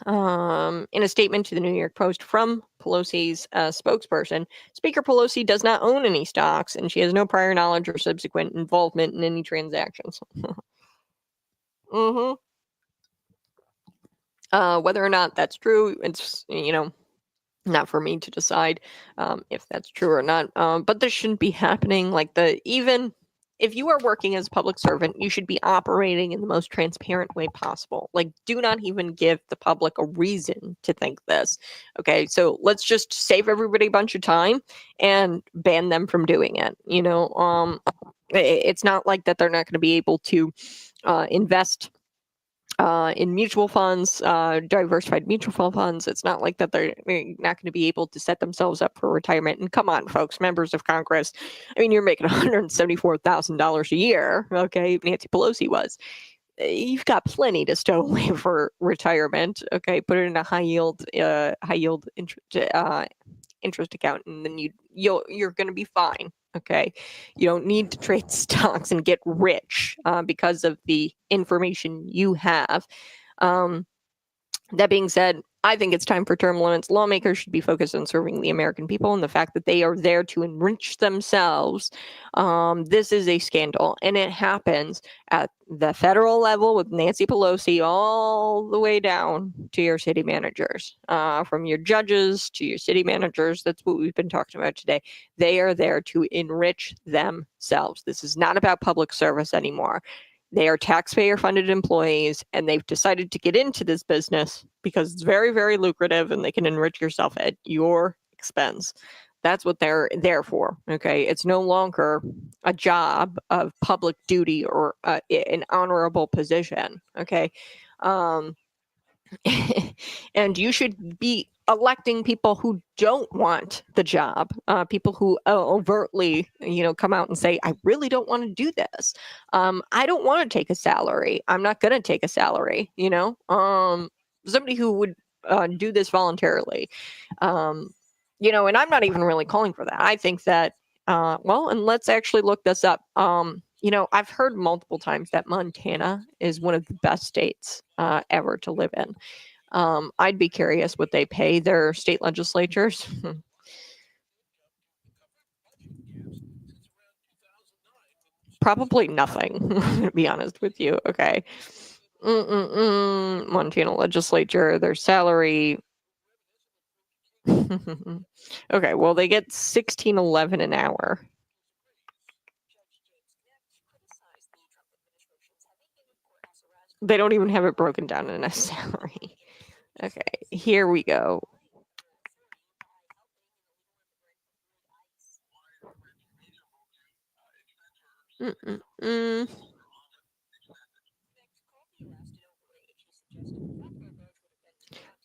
in a statement to the New York Post from Pelosi's spokesperson, Speaker Pelosi does not own any stocks, and she has no prior knowledge or subsequent involvement in any transactions. Mm-hmm. Whether or not that's true, it's, you know, not for me to decide if that's true or not. But this shouldn't be happening. Like even if you are working as a public servant, you should be operating in the most transparent way possible. Like, do not even give the public a reason to think this. Okay, so let's just save everybody a bunch of time and ban them from doing it. You know, it's not like that they're not going to be able to invest in mutual funds, diversified mutual funds. It's not like that they're not going to be able to set themselves up for retirement. And come on, folks, members of Congress. I mean, you're making $174,000 a year. Okay, Nancy Pelosi was. You've got plenty to stow away for retirement. Okay, put it in a high yield interest account, and then you're going to be fine. Okay, you don't need to trade stocks and get rich because of the information you have. That being said, I think it's time for term limits. Lawmakers should be focused on serving the American people and the fact that they are there to enrich themselves. This is a scandal, and it happens at the federal level with Nancy Pelosi all the way down to your city managers, from your judges to your city managers. That's what we've been talking about today. They are there to enrich themselves. This is not about public service anymore. They are taxpayer-funded employees, and they've decided to get into this business because it's very, very lucrative, and they can enrich yourself at your expense. That's what they're there for, okay? It's no longer a job of public duty or an honorable position, okay? And you should be electing people who don't want the job, people who overtly, you know, come out and say, I really don't want to do this. I don't want to take a salary. I'm not going to take a salary, you know, somebody who would do this voluntarily, you know, and I'm not even really calling for that. I think that, well, and let's actually look this up. You know, I've heard multiple times that Montana is one of the best states ever to live in. I'd be curious what they pay their state legislatures. Probably nothing, to be honest with you. Okay. Montana legislature, their salary. Okay, well, they get $16.11 an hour. They don't even have it broken down in a salary. Okay, here we go.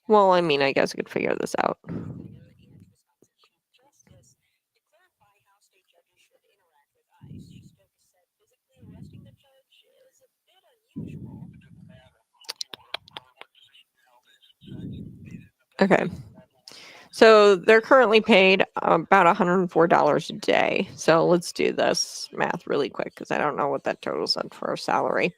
Well, I mean, I guess I could figure this out. Okay. So they're currently paid about $104 a day. So let's do this math really quick because I don't know what that totals out for a salary.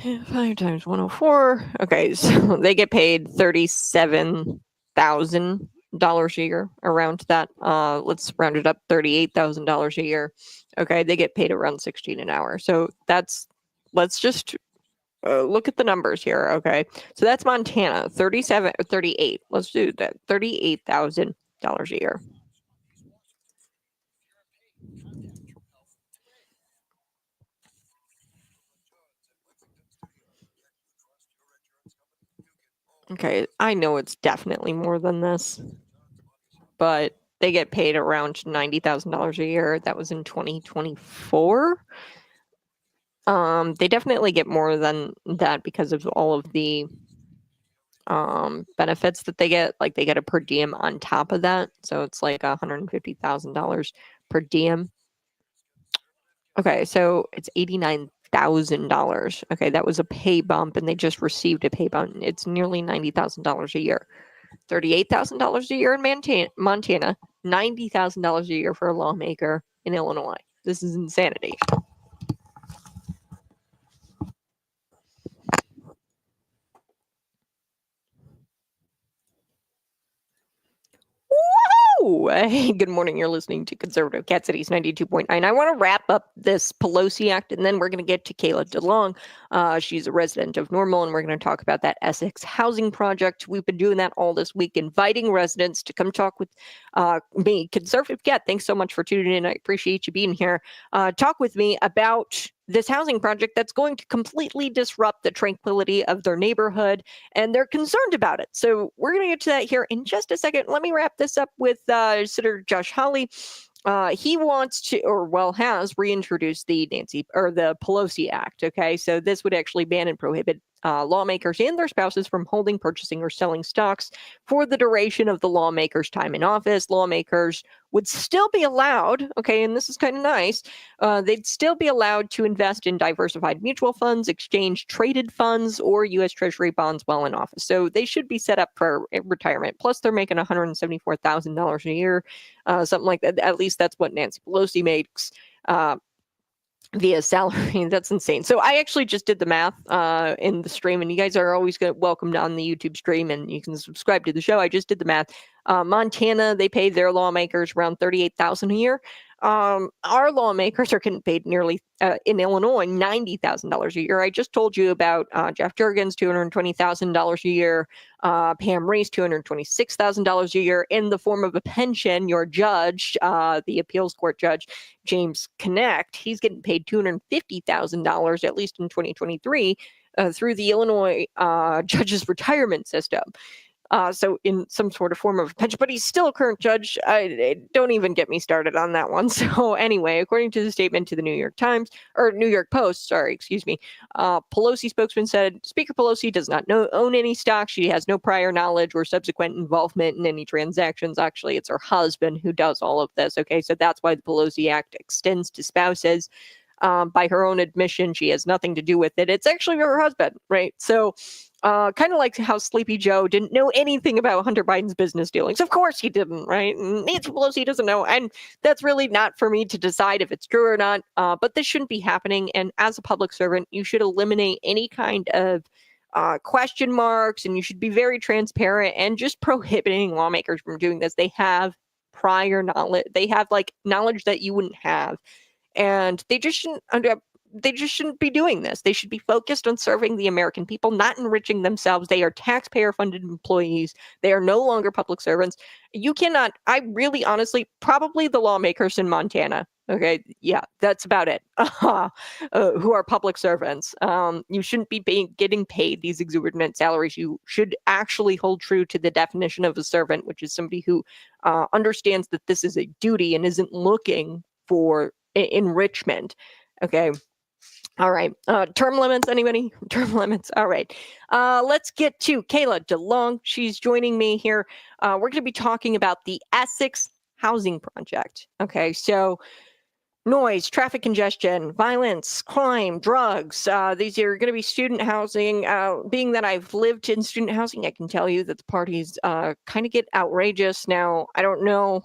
5 times 104. Okay, so they get paid $37,000 a year, around that. Let's round it up, $38,000 a year. Okay, they get paid around 16 an hour. So let's just look at the numbers here. Okay, so that's Montana, 37 or 38. Let's do that, $38,000 a year. Okay, I know it's definitely more than this, but they get paid around $90,000 a year. That was in 2024. They definitely get more than that because of all of the benefits that they get. Like, they get a per diem on top of that, so it's like $150,000 per diem. Okay, so it's $89,000. Okay, that was a pay bump, and they just received a pay bump. It's nearly $90,000 a year. $38,000 a year in Montana, $90,000 a year for a lawmaker in Illinois. This is insanity. Woo! Hey, good morning. You're listening to Conservative Cat Cities 92.9. I want to wrap up this PELOSI Act, and then we're going to get to Kayla DeLong. She's a resident of Normal, and we're going to talk about that Essex housing project. We've been doing that all this week, inviting residents to come talk with me, Conservative Cat. Thanks so much for tuning in. I appreciate you being here. Talk with me about this housing project that's going to completely disrupt the tranquility of their neighborhood, and they're concerned about it. So we're going to get to that here in just a second. Let me wrap this up with Senator Josh Hawley. He wants to, or well, has reintroduced the PELOSI Act. Okay, so this would actually ban and prohibit lawmakers and their spouses from holding, purchasing, or selling stocks for the duration of the lawmaker's time in office. Lawmakers would still be allowed, okay, and this is kind of nice, they'd still be allowed to invest in diversified mutual funds, exchange traded funds, or U.S. Treasury bonds while in office. So they should be set up for retirement. Plus, they're making $174,000 a year, something like that. At least that's what Nancy Pelosi makes via salary. That's insane. So I actually just did the math in the stream, and you guys are always welcomed on the YouTube stream, and you can subscribe to the show. I just did the math. Montana, they pay their lawmakers around $38,000 a year. Our lawmakers are getting paid nearly in Illinois $90,000 a year. I just told you about Jeff Jurgens, $220,000 a year. Pam Reese, $226,000 a year in the form of a pension. Your judge, the appeals court judge, James Connect, he's getting paid $250,000 at least in 2023 through the Illinois judges retirement system. So in some sort of form of pension, but he's still a current judge. Don't even get me started on that one. So anyway, according to the statement to the New York Post, Pelosi spokesman said Speaker Pelosi does not own any stock. She has no prior knowledge or subsequent involvement in any transactions. Actually, it's her husband who does all of this. Okay, so that's why the Pelosi Act extends to spouses. By her own admission, she has nothing to do with it. It's actually her husband, right? So kind of like how Sleepy Joe didn't know anything about Hunter Biden's business dealings. Of course he didn't, right? And Nancy Pelosi doesn't know. And that's really not for me to decide if it's true or not. But this shouldn't be happening. And as a public servant, you should eliminate any kind of question marks, and you should be very transparent and just prohibiting lawmakers from doing this. They have prior knowledge. They have knowledge that you wouldn't have. And they just shouldn't be doing this. They should be focused on serving the American people, not enriching themselves. They are taxpayer-funded employees. They are no longer public servants. You cannot, honestly, probably the lawmakers in Montana. Okay, yeah, that's about it. Who are public servants. You shouldn't be getting paid these exorbitant salaries. You should actually hold true to the definition of a servant, which is somebody who understands that this is a duty and isn't looking for enrichment. Okay. All right. Term limits, anybody? Term limits. All right. Let's get to Kayla DeLong. She's joining me here. We're going to be talking about the Essex housing project. Okay. So noise, traffic congestion, violence, crime, drugs. These are going to be student housing. Being that I've lived in student housing, I can tell you that the parties kind of get outrageous. Now, I don't know,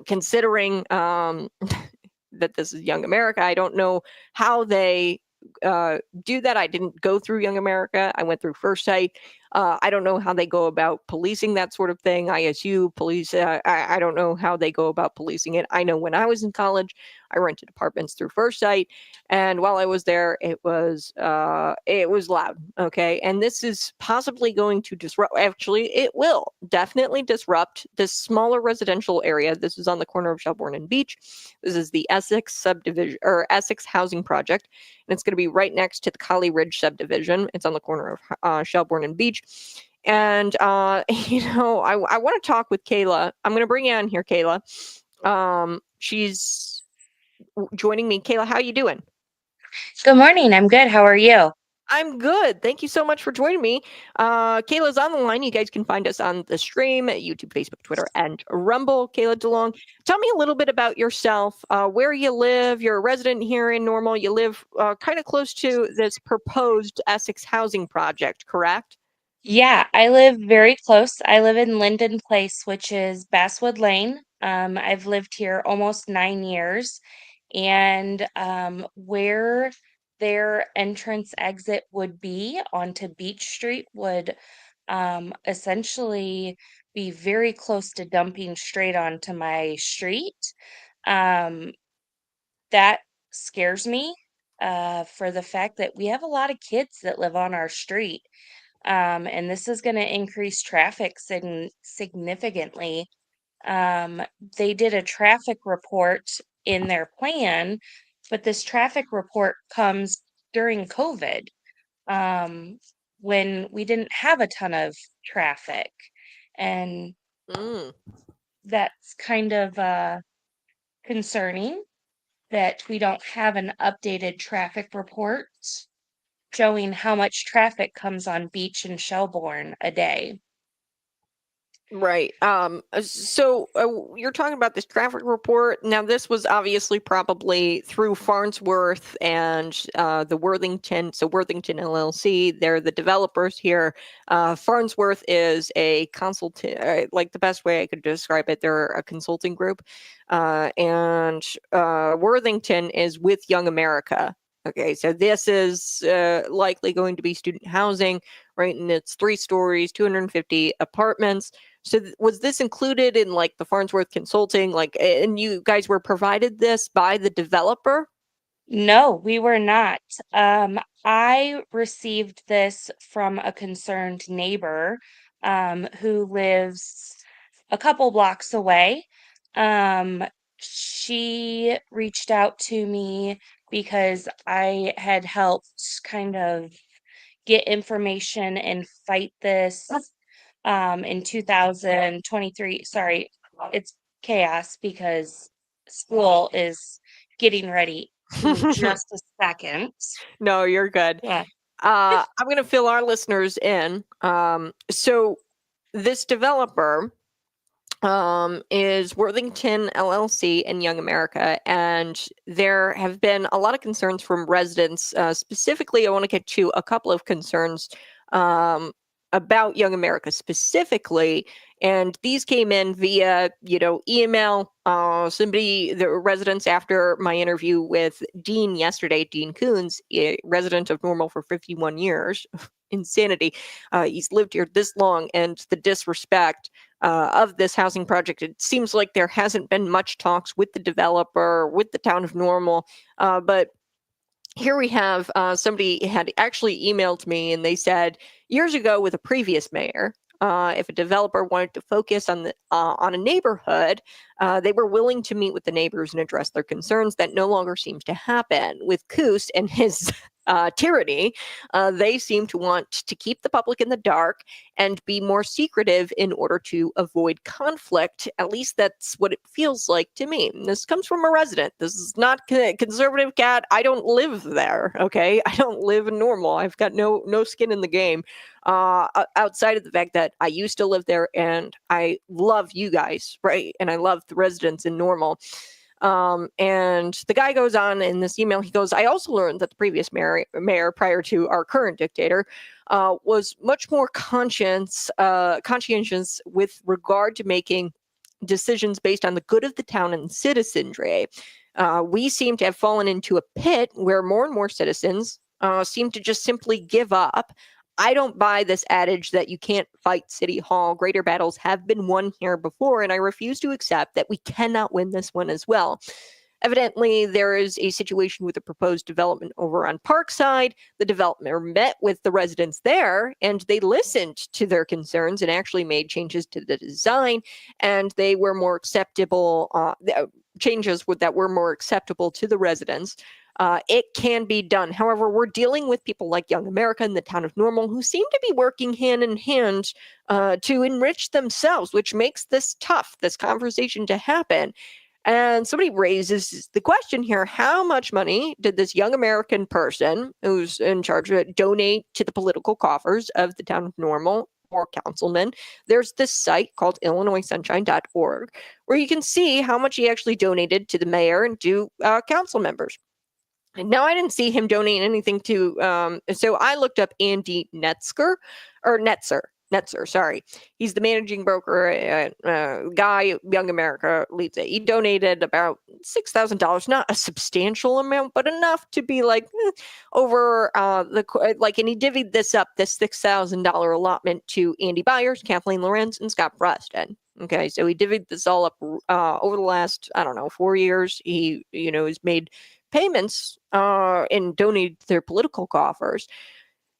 considering that this is Young America, I don't know how they do that. I didn't go through Young America. I went through First Sight. I don't know how they go about policing that sort of thing. ISU police, I don't know how they go about policing it. I know when I was in college, I rented apartments through First Sight, and while I was there, it was loud. Okay, and this is possibly going to disrupt. Actually, it will definitely disrupt this smaller residential area. This is on the corner of Shelbourne and Beach. This is the Essex subdivision or Essex housing project, and it's going to be right next to the Collie Ridge subdivision. It's on the corner of Shelbourne and Beach. And I want to talk with Kayla. I'm going to bring you on here, Kayla. She's joining me. Kayla, how you doing? Good morning. I'm good. How are you? I'm good. Thank you so much for joining me. Kayla's on the line. You guys can find us on the stream at YouTube, Facebook, Twitter, and Rumble. Kayla DeLong, tell me a little bit about yourself, where you live. You're a resident here in Normal. You live kind of close to this proposed Essex housing project, correct? Yeah, I live very close. I live in Linden Place, which is Basswood Lane. I've lived here almost 9 years, and where their entrance exit would be onto Beach Street would essentially be very close to dumping straight onto my street. Um, that scares me for the fact that we have a lot of kids that live on our street. And this is going to increase traffic significantly. They did a traffic report in their plan, but this traffic report comes during COVID, when we didn't have a ton of traffic. And Mm. that's kind of concerning that we don't have an updated traffic report showing how much traffic comes on Beach and Shelbourne a day. Right. So you're talking about this traffic report. Now, this was obviously probably through Farnsworth and the Worthington. So Worthington LLC, they're the developers here. Farnsworth is a consultant, like the best way I could describe it, they're a consulting group. And Worthington is with Young America. Okay, so this is likely going to be student housing, right? And it's 3 stories, 250 apartments. So was this included in like the Farnsworth Consulting, like, and you guys were provided this by the developer? No, we were not. I received this from a concerned neighbor who lives a couple blocks away. She reached out to me because I had helped kind of get information and fight this in 2023. Sorry, it's chaos because school is getting ready. Give me just a second. No, you're good. Yeah. I'm going to fill our listeners in. So this developer is Worthington LLC and Young America, and there have been a lot of concerns from residents. Specifically, I want to get to a couple of concerns about Young America specifically, and these came in via email. The residents, after my interview with Dean yesterday, Dean Coons, a resident of Normal for 51 years. Insanity. He's lived here this long, and the disrespect of this housing project. It seems like there hasn't been much talks with the developer, with the town of Normal, but here we have somebody had actually emailed me, and they said years ago with a previous mayor, if a developer wanted to focus on a neighborhood, they were willing to meet with the neighbors and address their concerns. That no longer seems to happen with Coos and his tyranny. They seem to want to keep the public in the dark and be more secretive in order to avoid conflict. At least that's what it feels like to me. And this comes from a resident. This is not conservative, Cat. I don't live there. Okay, I don't live in Normal. I've got no skin in the game. Outside of the fact that I used to live there, and I love you guys, right? And I love the residents in Normal. And the guy goes on in this email, he goes, I also learned that the previous mayor prior to our current dictator was much more conscientious with regard to making decisions based on the good of the town and citizenry. We seem to have fallen into a pit where more and more citizens seem to just simply give up I don't buy this adage that you can't fight City Hall. Greater battles have been won here before, and I refuse to accept that we cannot win this one as well. Evidently, there is a situation with a proposed development over on Parkside. The developer met with the residents there, and they listened to their concerns and actually made changes to the design, and they were more acceptable, changes that were more acceptable to the residents. It can be done. However, we're dealing with people like Young America in the town of Normal who seem to be working hand in hand to enrich themselves, which makes this tough, this conversation to happen. And somebody raises the question here, how much money did this young American person who's in charge of it donate to the political coffers of the town of Normal or councilman? There's this site called illinoissunshine.org where you can see how much he actually donated to the mayor and to council members. Now, I didn't see him donate anything to, so I looked up Andy Netzer, sorry. He's the managing broker, guy, Young America leads it. He donated about $6,000, not a substantial amount, but enough to be like over and he divvied this up, this $6,000 allotment to Andy Byers, Kathleen Lorenz, and Scott Preston. Okay, so he divvied this all up over the last, 4 years. He, has made payments and donated to their political coffers.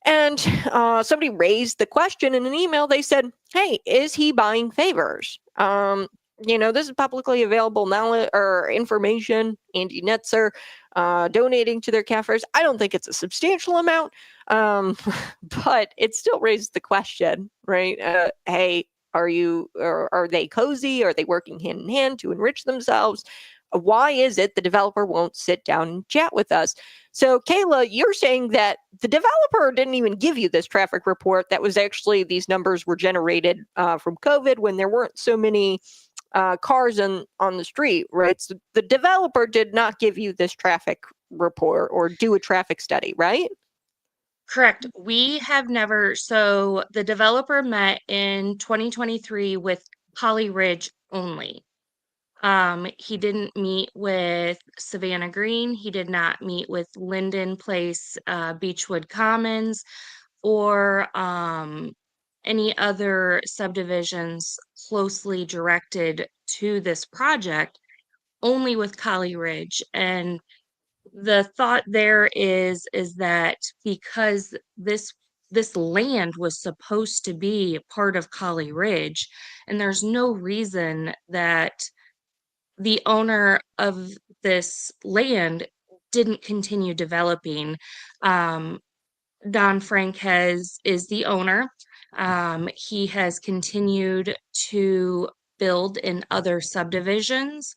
And somebody raised the question in an email. They said, hey, is he buying favors? This is publicly available knowledge or information. Andy Netzer donating to their coffers. I don't think it's a substantial amount, but it still raised the question, right? Hey, are they cozy? Are they working hand in hand to enrich themselves? Why is it the developer won't sit down and chat with us? So, Kayla, you're saying that the developer didn't even give you this traffic report. That was actually, these numbers were generated from COVID when there weren't so many cars on the street, right? So the developer did not give you this traffic report or do a traffic study, right? Correct. We have never, so the developer met in 2023 with Holly Ridge only. He didn't meet with Savannah Green. He did not meet with Linden Place, Beechwood Commons, or any other subdivisions closely directed to this project, only with Holly Ridge. And the thought there is that because this land was supposed to be part of Holly Ridge, and there's no reason that the owner of this land didn't continue developing. Don Franquez is the owner. He has continued to build in other subdivisions.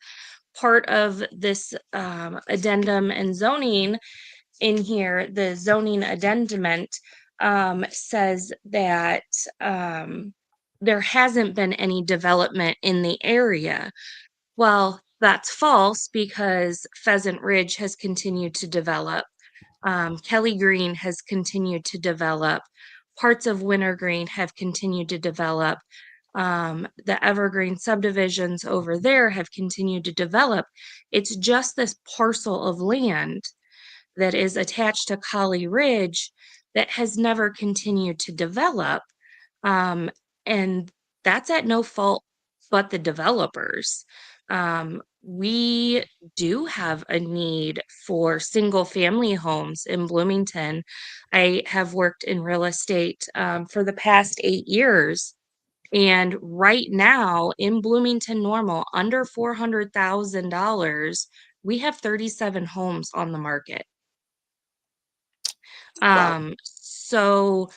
Part of this addendum and zoning in here, the zoning addendum, says that there hasn't been any development in the area. Well, that's false because Pheasant Ridge has continued to develop. Kelly Green has continued to develop. Parts of Wintergreen have continued to develop. The Evergreen subdivisions over there have continued to develop. It's just this parcel of land that is attached to Holly Ridge that has never continued to develop. And that's at no fault but the developers. We do have a need for single family homes in Bloomington. I have worked in real estate for the past 8 years. And right now in Bloomington Normal, under $400,000, we have 37 homes on the market. Wow. So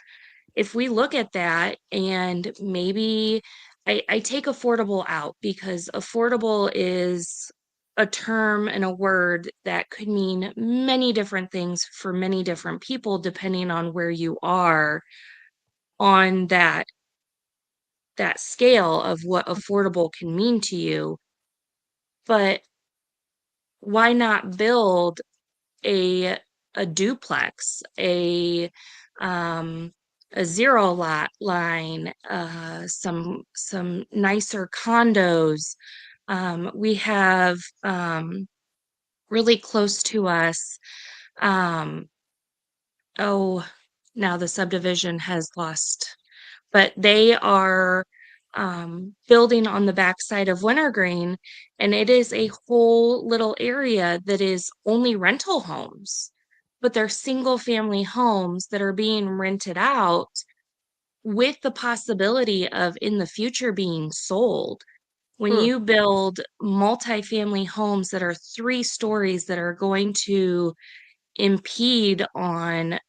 if we look at that and maybe I take affordable out because affordable is a term and a word that could mean many different things for many different people, depending on where you are on that scale of what affordable can mean to you. But why not build a duplex, a zero lot line, some nicer condos. We have really close to us. Oh, Now the subdivision has lost, but they are building on the backside of Wintergreen, and it is a whole little area that is only rental homes, but they're single family homes that are being rented out with the possibility of in the future being sold. When Hmm. you build multifamily homes that are 3 stories that are going to impede on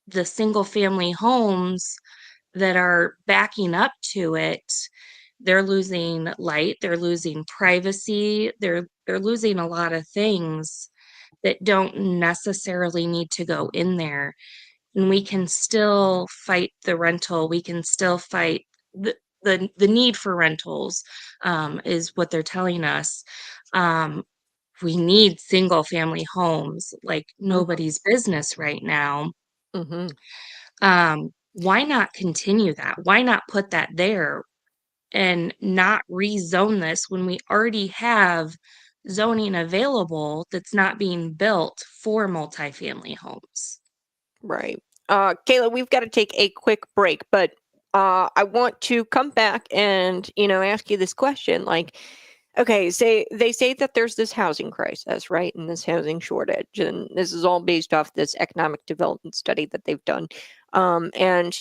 the single family homes that are backing up to it, they're losing light, they're losing privacy, they're losing a lot of things that don't necessarily need to go in there. And we can still fight the rental, we can still fight the need for rentals, is what they're telling us. Um, we need single family homes like nobody's business right now. Mm-hmm. Why not continue that? Why not put that there and not rezone this when we already have zoning available that's not being built for multifamily homes? Right. Kayla, we've got to take a quick break, but I want to come back and, ask you this question. Like, okay, they say that there's this housing crisis, right? And this housing shortage. And this is all based off this economic development study that they've done. And,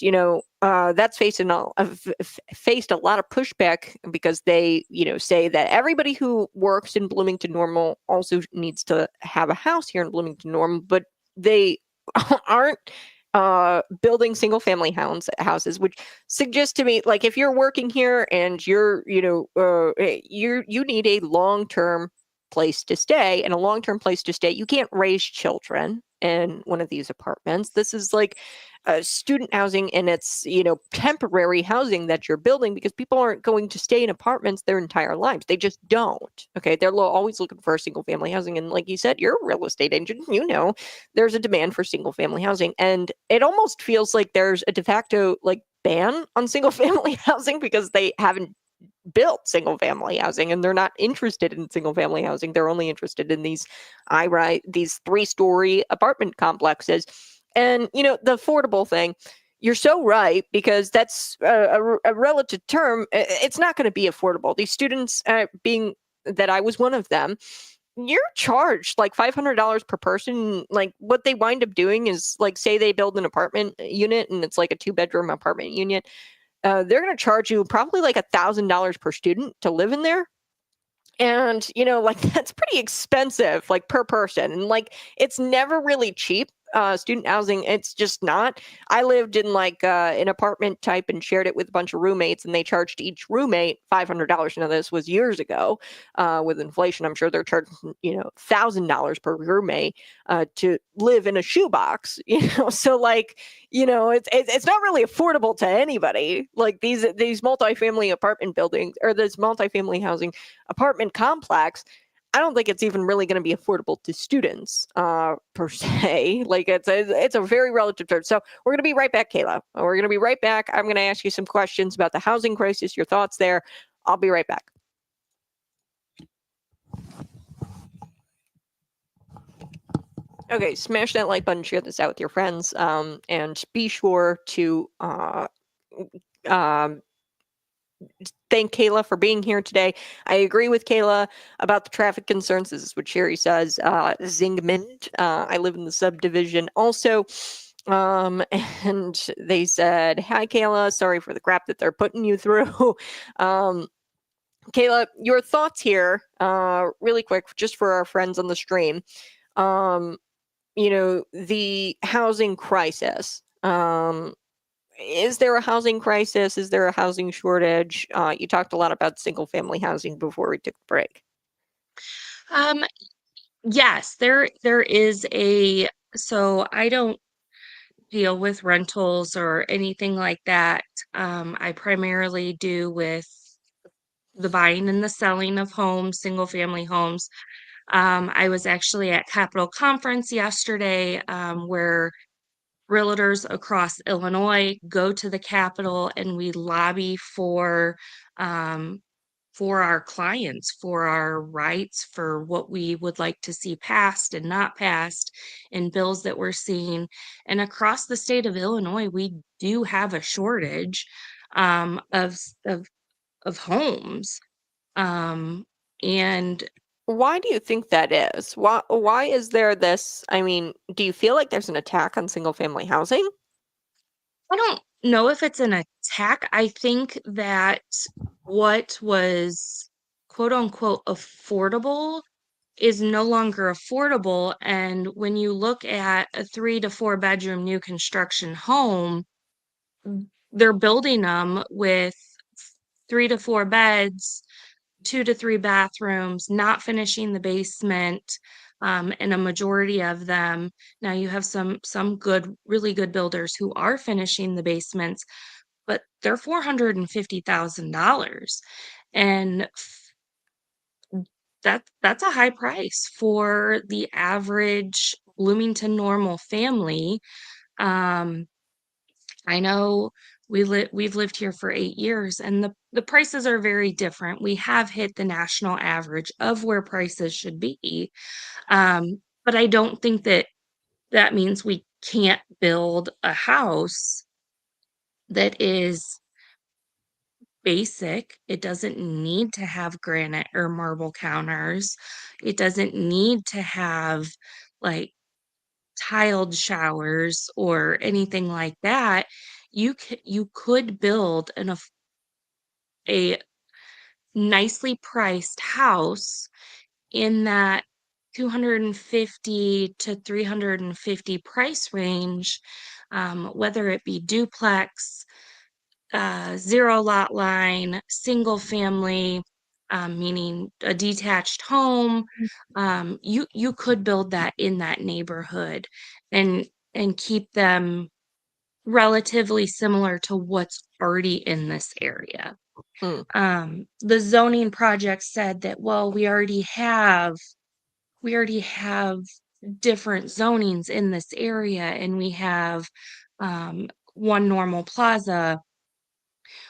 that's faced a lot of pushback because they, say that everybody who works in Bloomington Normal also needs to have a house here in Bloomington Normal, but they aren't building single family houses, which suggests to me, like, if you're working here and you're you need a long-term place to stay, and a long-term place to stay, you can't raise children in one of these apartments. This is like student housing, and it's temporary housing that you're building because people aren't going to stay in apartments their entire lives. They just don't. Okay, they're always looking for single family housing, and like you said, you're a real estate agent, there's a demand for single family housing, and it almost feels like there's a de facto like ban on single family housing because they haven't built single family housing and they're not interested in single family housing. They're only interested in these these 3-story apartment complexes. And the affordable thing, you're so right, because that's a relative term. It's not going to be affordable. These students, being that I was one of them, you're charged like $500 per person. Like, what they wind up doing is, like, say they build an apartment unit and it's like a 2-bedroom apartment unit. They're going to charge you probably like $1,000 per student to live in there. And, like, that's pretty expensive, like, per person. And, like, it's never really cheap. Student housing, it's just not. I lived in like an apartment type and shared it with a bunch of roommates, and they charged each roommate $500. Now, this was years ago. With inflation, I'm sure they're charging, $1,000 per roommate to live in a shoebox. So, like, it's not really affordable to anybody. Like, these multifamily apartment buildings, or this multifamily housing apartment complex, I don't think it's even really going to be affordable to students, per se. Like, it's a very relative term. So we're going to be right back, Kayla. We're going to be right back. I'm going to ask you some questions about the housing crisis, your thoughts there. I'll be right back. Okay, smash that like button, share this out with your friends, and be sure to um, thank Kayla for being here today. I agree with Kayla about the traffic concerns. This is what Sherry says. Zingman. I live in the subdivision also. And they said, "Hi, Kayla. Sorry for the crap that they're putting you through." Kayla, your thoughts here, really quick, just for our friends on the stream. The housing crisis. Is there a housing crisis? Is there a housing shortage? You talked a lot about single family housing before we took the break. Um, yes, there is a so I don't deal with rentals or anything like that. I primarily do with the buying and the selling of homes, single family homes. I was actually at Capitol Conference yesterday, where realtors across Illinois go to the Capitol and we lobby for um, for our clients, for our rights, for what we would like to see passed and not passed, and bills that we're seeing. And across the state of Illinois, we do have a shortage of homes. And Why do you think that is? Why is there this? I mean, do you feel like there's an attack on single family housing? I don't know if it's an attack. I think that what was quote unquote affordable is no longer affordable. And when you look at a 3 to 4 bedroom new construction home, they're building them with 3 to 4 beds, 2 to 3 bathrooms, not finishing the basement, and a majority of them. Now you have some good, really good builders who are finishing the basements, but they're $450,000, and that's a high price for the average Bloomington normal family. Um, I know we've lived here for 8 years, and the prices are very different. We have hit the national average of where prices should be. But I don't think that that means we can't build a house that is basic. It doesn't need to have granite or marble counters. It doesn't need to have like tiled showers or anything like that. You could build a nicely priced house in that 250 to 350 price range, whether it be duplex, zero lot line, single family, meaning a detached home. You could build that in that neighborhood and keep them relatively similar to what's already in this area. The zoning project said that, well, we already have different zonings in this area, and we have one normal plaza,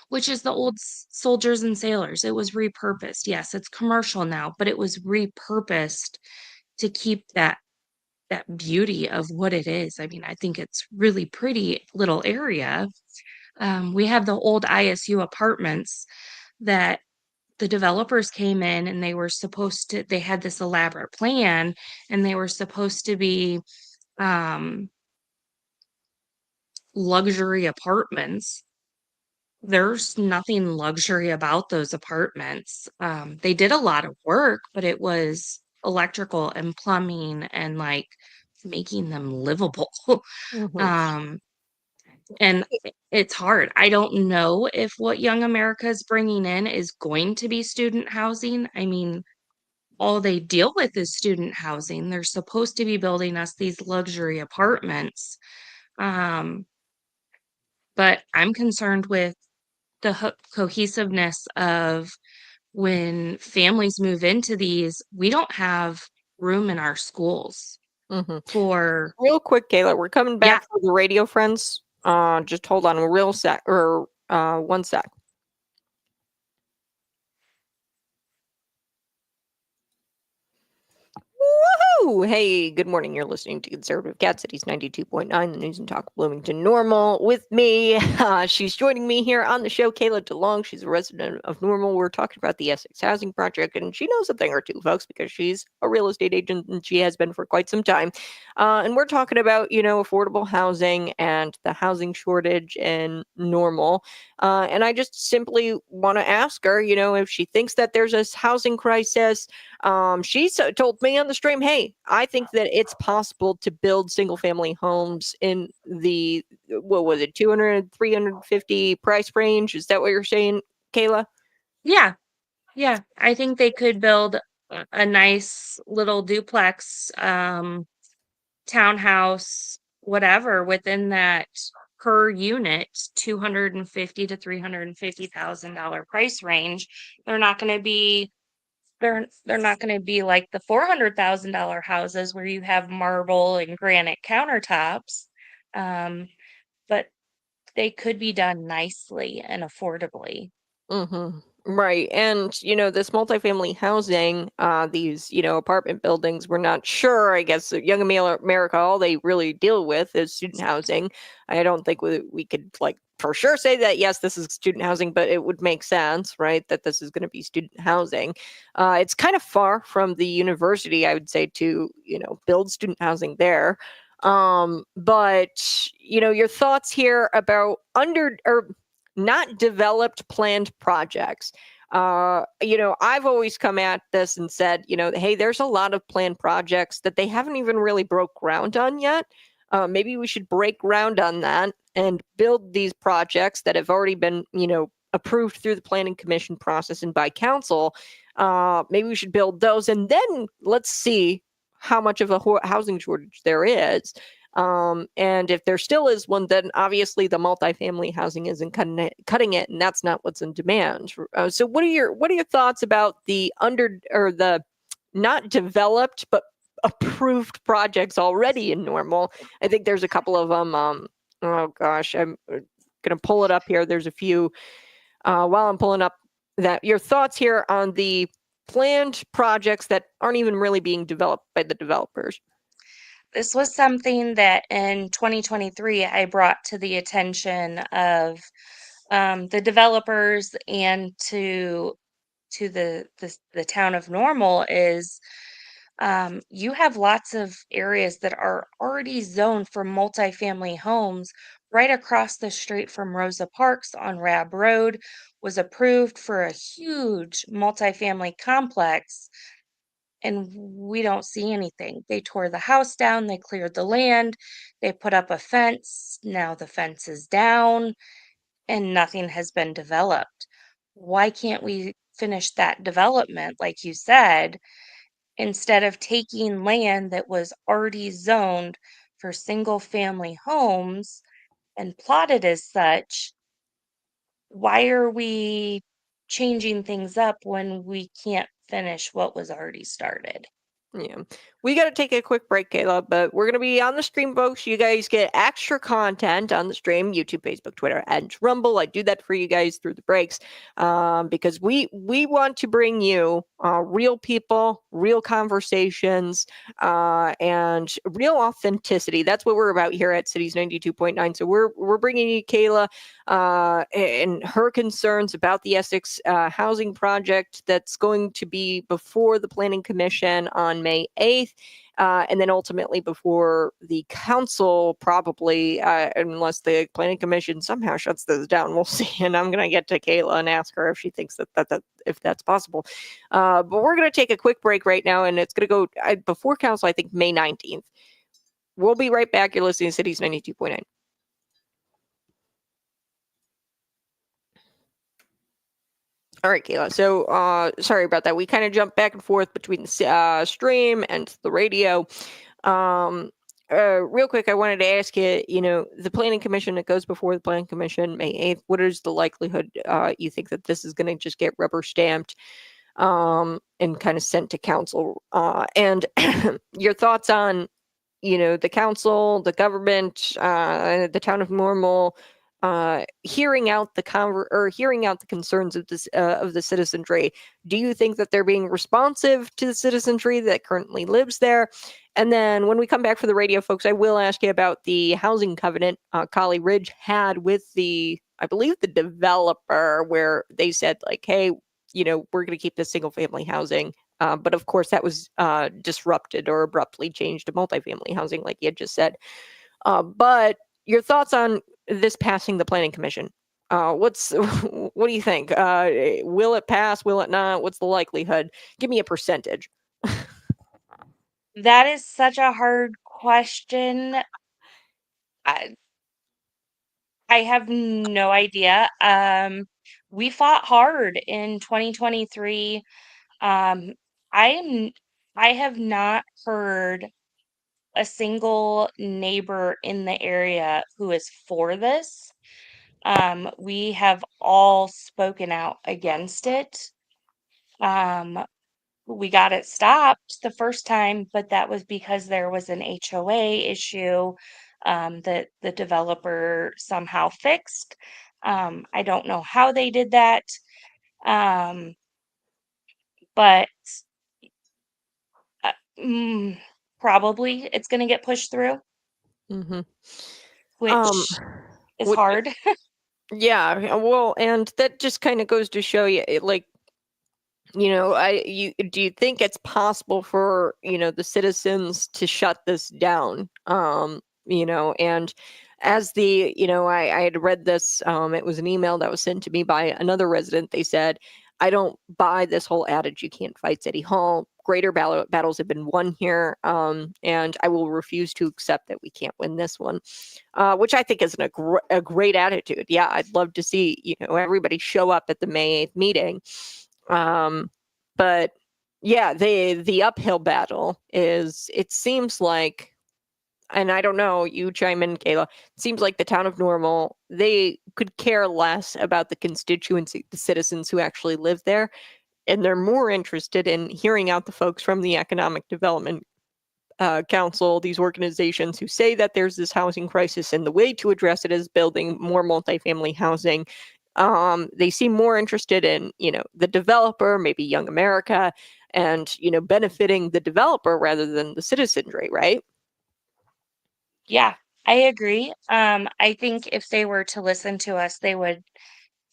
which is the old Soldiers and Sailors. It was repurposed. Yes, it's commercial now, but it was repurposed to keep that beauty of what it is. I mean, I think it's really pretty little area. We have the old ISU apartments that the developers came in, and they had this elaborate plan, and they were supposed to be um, luxury apartments. There's nothing luxury about those apartments. They did a lot of work, but it was electrical and plumbing and like making them livable. Mhm. um, and it's hard. I don't know if what Young America is bringing in is going to be student housing. I mean, all they deal with is student housing. They're supposed to be building us these luxury apartments. Um, but I'm concerned with the cohesiveness of when families move into these, we don't have room in our schools Mhm. for, Real quick, Kayla, we're coming yeah. back for the radio friends. Just hold on a real sec or 1 sec. Woohoo! Hey, good morning. You're listening to Conservative Cat Cities 92.9, the News and Talk of Bloomington Normal. With me, she's joining me here on the show, Kayla DeLong. She's a resident of Normal. We're talking about the Essex Housing Project, and she knows a thing or two, folks, because she's a real estate agent and she has been for quite some time. And we're talking about, affordable housing and the housing shortage in Normal. And I just simply want to ask her, if she thinks that there's this housing crisis. She told me on the stream, hey, I think that it's possible to build single family homes in the, what was it, 200, 350 price range. Is that what you're saying, Kayla? Yeah. Yeah. I think they could build a nice little duplex, townhouse, whatever, within that per unit 250 to $350,000 price range. They're not going to be they're not going to be like the $400,000 houses where you have marble and granite countertops. But they could be done nicely and affordably. Mm-hmm. Right. And, this multifamily housing, these, apartment buildings, we're not sure. I guess Young America, all they really deal with is student housing. I don't think we could, like, for sure say that, yes, this is student housing, but it would make sense, right, that this is going to be student housing. It's kind of far from the university, I would say, to, build student housing there. But, your thoughts here about not developed planned projects. I've always come at this and said, hey, there's a lot of planned projects that they haven't even really broke ground on yet. Maybe we should break ground on that and build these projects that have already been, approved through the planning commission process and by council. Maybe we should build those, and then let's see how much of a housing shortage there is. And if there still is one, then obviously the multifamily housing isn't cutting it, and that's not what's in demand. So what are your thoughts about the the not developed but approved projects already in Normal? I think there's a couple of them. Oh gosh, I'm gonna pull it up here. There's a few. While I'm pulling up that, your thoughts here on the planned projects that aren't even really being developed by the developers. This was something that in 2023 I brought to the attention of the developers and to the town of Normal is you have lots of areas that are already zoned for multifamily homes right across the street from Rosa Parks on Rab Road was approved for a huge multifamily complex, and we don't see anything. They tore the house down, they cleared the land, they put up a fence. Now the fence is down and nothing has been developed. Why can't we finish that development, like you said, instead of taking land that was already zoned for single family homes and plotted as such? Why are we changing things up when we can't finish what was already started? Yeah. We got to take a quick break, Kayla, but we're going to be on the stream, folks. You guys get extra content on the stream, YouTube, Facebook, Twitter, and Rumble. I do that for you guys through the breaks because we want to bring you real people, real conversations, and real authenticity. That's what we're about here at Cities 92.9. So we're bringing you Kayla and her concerns about the Essex housing project that's going to be before the Planning Commission on May 8th. And then ultimately before the council, probably, unless the planning commission somehow shuts this down, we'll see. And I'm going to get to Kayla and ask her if she thinks that if that's possible. But we're going to take a quick break right now, and it's going to go before council, I think May 19th. We'll be right back. You're listening to Cities 92.9. All right, Kayla. So, sorry about that. We kind of jumped back and forth between the stream and the radio. Real quick, I wanted to ask you, the planning commission that goes before the planning commission May 8th, what is the likelihood you think that this is going to just get rubber stamped and kind of sent to council? And your thoughts on, the council, the government, the town of Normal, hearing out the concerns of this of the citizenry. Do you think that they're being responsive to the citizenry that currently lives there? And then when we come back for the radio, folks, I will ask you about the housing covenant Hawley Ridge had with I believe the developer, where they said, like, hey, we're going to keep this single family housing. But of course, that was disrupted or abruptly changed to multifamily housing, like you had just said. But your thoughts on this passing the planning commission? What do you think? Will it pass? Will it not? What's the likelihood? Give me a percentage. That is such a hard question. I, I have no idea. We fought hard in 2023. Um, I'm I have not heard a single neighbor in the area who is for this. We have all spoken out against it. Um, we got it stopped the first time, but that was because there was an HOA issue that the developer somehow fixed. I don't know how they did that. But uh, mm, probably it's going to get pushed through, Mm-hmm. which is Which, hard. yeah, well, and that just kind of goes to show you, like, do you think it's possible for, the citizens to shut this down? And as I had read this, it was an email that was sent to me by another resident. They said, I don't buy this whole adage, you can't fight City Hall. Greater battles have been won here, and I will refuse to accept that we can't win this one, which I think is a great attitude. Yeah, I'd love to see, everybody show up at the May 8th meeting. But yeah, the uphill battle is, it seems like, and I don't know, you chime in, Kayla, it seems like the town of Normal, they could care less about the constituency, the citizens who actually live there, and they're more interested in hearing out the folks from the Economic Development Council, these organizations who say that there's this housing crisis, and the way to address it is building more multifamily housing. They seem more interested in, the developer, maybe Young America, and, benefiting the developer rather than the citizenry, right? Yeah, I agree. I think if they were to listen to us, they would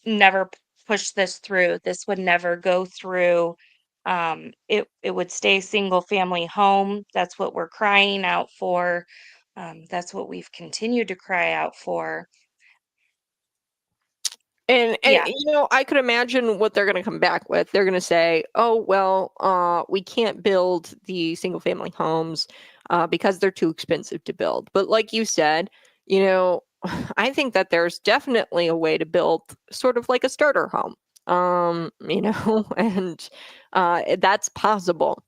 never push this through. This would never go through. It would stay single family home. That's what we're crying out for. That's what we've continued to cry out for. And Yeah, I could imagine what they're going to come back with. They're going to say, "Oh, well, we can't build the single family homes because they're too expensive to build." But like you said, I think that there's definitely a way to build sort of like a starter home. And that's possible.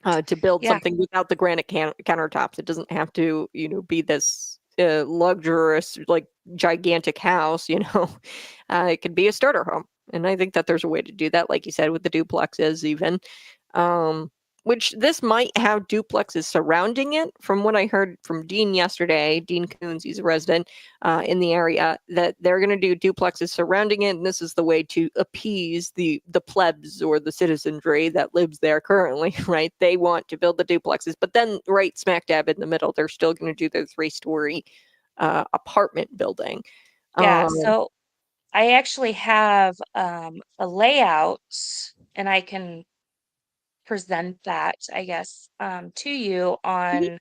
To build yeah, something without the granite countertops. It doesn't have to, be this luxurious, like, gigantic house. It could be a starter home, and I think that there's a way to do that, like you said, with the duplexes, even. Um, which this might have duplexes surrounding it. From what I heard from Dean yesterday, Dean Coons, he's a resident in the area, that they're going to do duplexes surrounding it, and this is the way to appease the plebs or the citizenry that lives there currently, right? They want to build the duplexes, but then right smack dab in the middle, they're still going to do their 3-story apartment building. yeah. Um, So I actually have a layout, and I can present that, I guess, to you on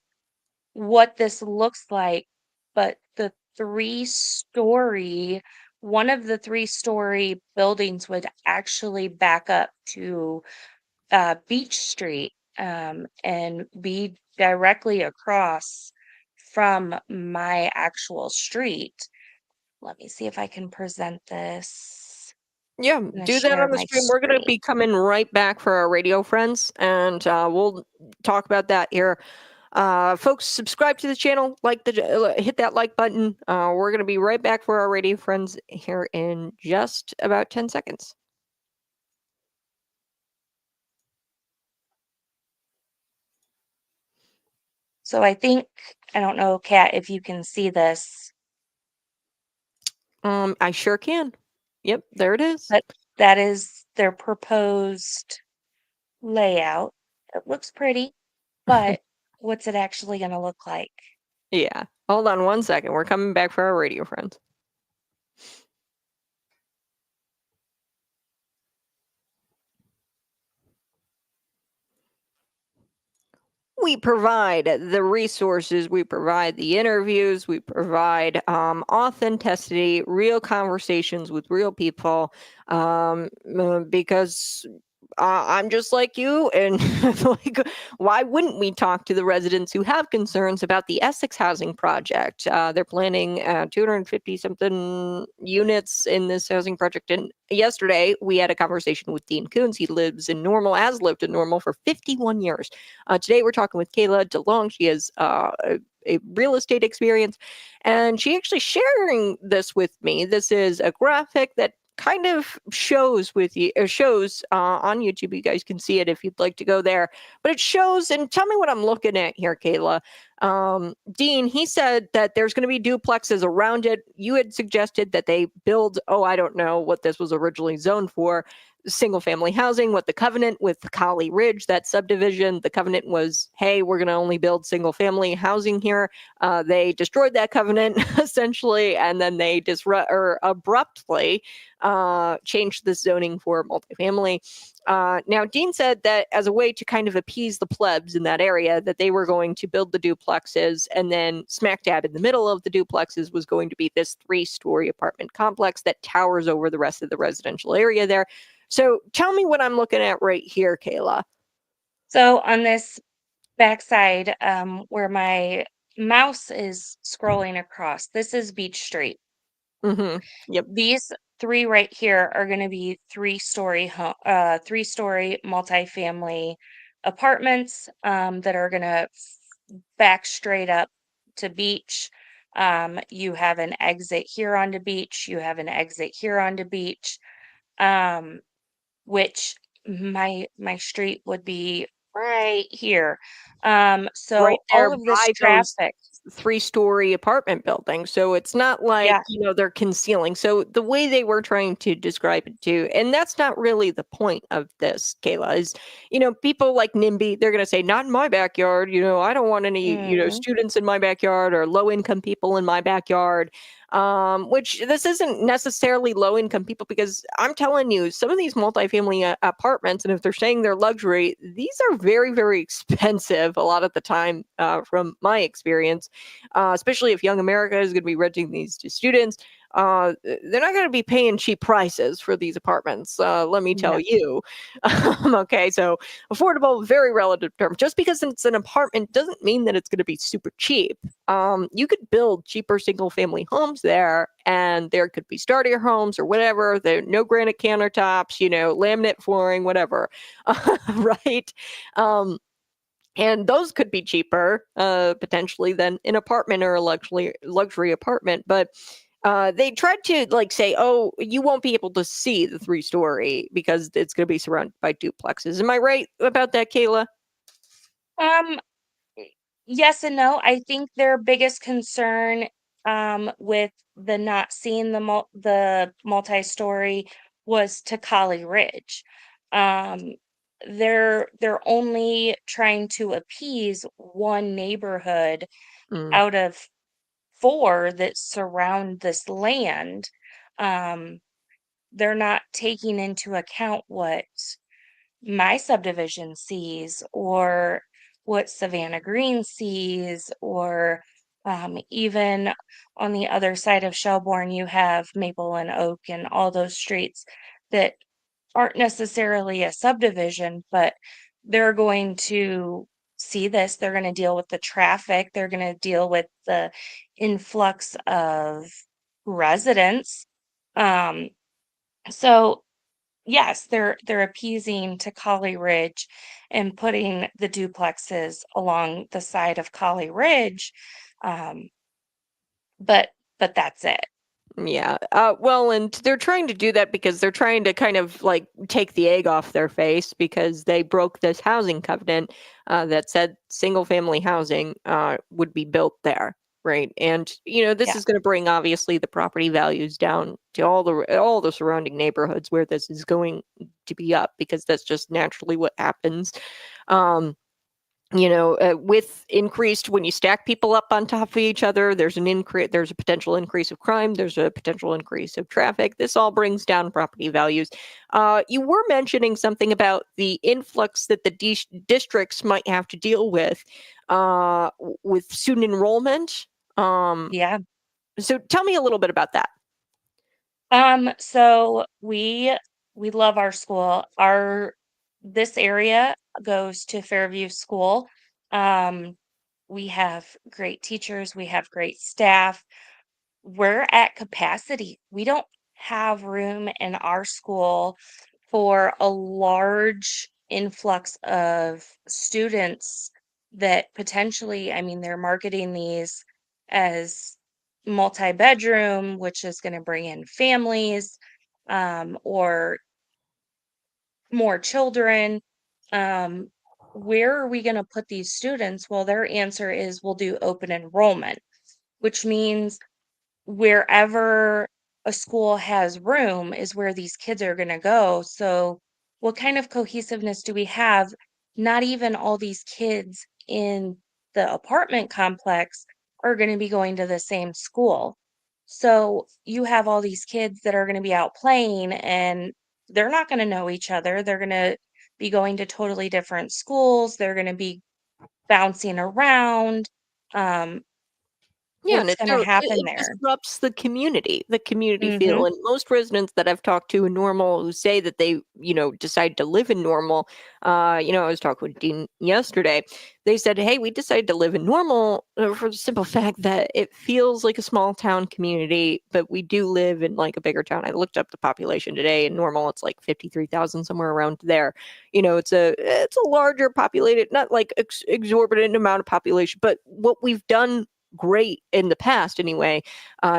what this looks like. But the 3-story, one of the 3-story buildings would actually back up to Beach Street, and be directly across from my actual street. Let me see if I can present this. Yeah, I'm gonna do that share on the my stream. We're going to screen. be coming right back for our radio friends, and we'll talk about that here. Folks, subscribe to the channel, hit that like button. We're going to be right back for our radio friends here in just about 10 seconds. So I think, I don't know, Kat, if you can see this, I sure can. Yep, there it is. but that is their proposed layout. It looks pretty, but what's it actually going to look like? Yeah. Hold on one second. We're coming back for our radio friends. We provide the resources, we provide the interviews, we provide authenticity, real conversations with real people, because I'm just like you, and like, why wouldn't we talk to the residents who have concerns about the Essex housing project? They're planning 250 something units in this housing project, and yesterday we had a conversation with Dean Coons. He lives in Normal, has lived in Normal for 51 years. Today we're talking with Kayla DeLong. She has a real estate experience, and she actually sharing this with me. This is a graphic that kind of shows on YouTube. You guys can see it if you'd like to go there, but it shows, and tell me what I'm looking at here, Kayla. Dean, he said that there's going to be duplexes around it. You had suggested that they build, I don't know what this was originally zoned for, single family housing. What the covenant with Hawley Ridge, that subdivision, the covenant was, hey, we're going to only build single family housing here. They destroyed that covenant essentially, and then they abruptly changed the zoning for multifamily. Now, Dean said that as a way to kind of appease the plebs in that area, that they were going to build the duplexes, and then smack dab in the middle of the duplexes was going to be this 3-story apartment complex that towers over the rest of the residential area there. So tell me what I'm looking at right here, Kayla. So on this backside, where my mouse is scrolling across, this is Beach Street. Mm-hmm. Yep. These 3 right here are going to be 3-story multifamily apartments that are going to back straight up to beach. You have an exit here onto beach. You have an exit here onto beach, which my street would be right here. Right So there all of this by those traffic, 3-story apartment buildings. So it's not like, yeah. they're concealing. So the way they were trying to describe it too, and that's not really the point of this, Kayla, is, people like NIMBY, they're going to say, not in my backyard. I don't want any, Mhm. students in my backyard or low income people in my backyard. Which this isn't necessarily low income people, because I'm telling you, some of these multifamily apartments, and if they're saying they're luxury, these are very, very expensive a lot of the time, from my experience, especially if Young America is going to be renting these to students. They're not going to be paying cheap prices for these apartments, let me No. tell you. Okay, so affordable, very relative term. Just because it's an apartment doesn't mean that it's going to be super cheap. You could build cheaper single family homes there, and there could be starter homes or whatever. There no granite countertops, laminate flooring, whatever. Right? And those could be cheaper, potentially, than an apartment or a luxury apartment. But they tried to say, oh, you won't be able to see the 3-story because it's going to be surrounded by duplexes. Am I right about that, Kayla? Um, yes and no. I think their biggest concern with the not seeing the multi-story was to Collie Ridge. Um, they're only trying to appease one neighborhood Mm, out of 4 that surround this land. Um, they're not taking into account what my subdivision sees, or what Savannah Green sees, or even on the other side of Shelbourne, you have Maple and Oak and all those streets that aren't necessarily a subdivision, but they're going to see this. They're going to deal with the traffic, they're going to deal with the influx of residents. Um, so yes, they're appeasing to Collie Ridge and putting the duplexes along the side of Collie Ridge. Um, but that's it. yeah. Well, and they're trying to do that because they're trying to kind of take the egg off their face, because they broke this housing covenant that said single family housing would be built there. Right. And, this Yeah. is going to bring obviously the property values down to all the surrounding neighborhoods where this is going to be up, because that's just naturally what happens. Um, with increased, when you stack people up on top of each other, there's a potential increase of crime, there's a potential increase of traffic. This all brings down property values. You were mentioning something about the influx that the districts might have to deal with, with student enrollment. Yeah. So tell me a little bit about that. So we love our school. Our This area goes to Fairview School. Um, we have great teachers, we have great staff. We're at capacity. We don't have room in our school for a large influx of students that potentially, I mean, they're marketing these as multi-bedroom, which is going to bring in families, or more children. Um, where are we going to put these students? Well, their answer is we'll do open enrollment, which means wherever a school has room is where these kids are going to go. So, what kind of cohesiveness do we have? Not even all these kids in the apartment complex are going to be going to the same school. So, you have all these kids that are going to be out playing and they're not going to know each other. They're going to be going to totally different schools. They're going to be bouncing around. Um, Yeah, and what's going to happen it there? disrupts the community feel. Mhm. And most residents that I've talked to in Normal who say that they, decide to live in Normal, I was talking with Dean yesterday. They said, "Hey, we decided to live in Normal for the simple fact that it feels like a small town community, but we do live in like a bigger town." I looked up the population today. In Normal, it's like 53,000, somewhere around there. It's a larger populated, not like exorbitant amount of population, but what we've done great in the past anyway,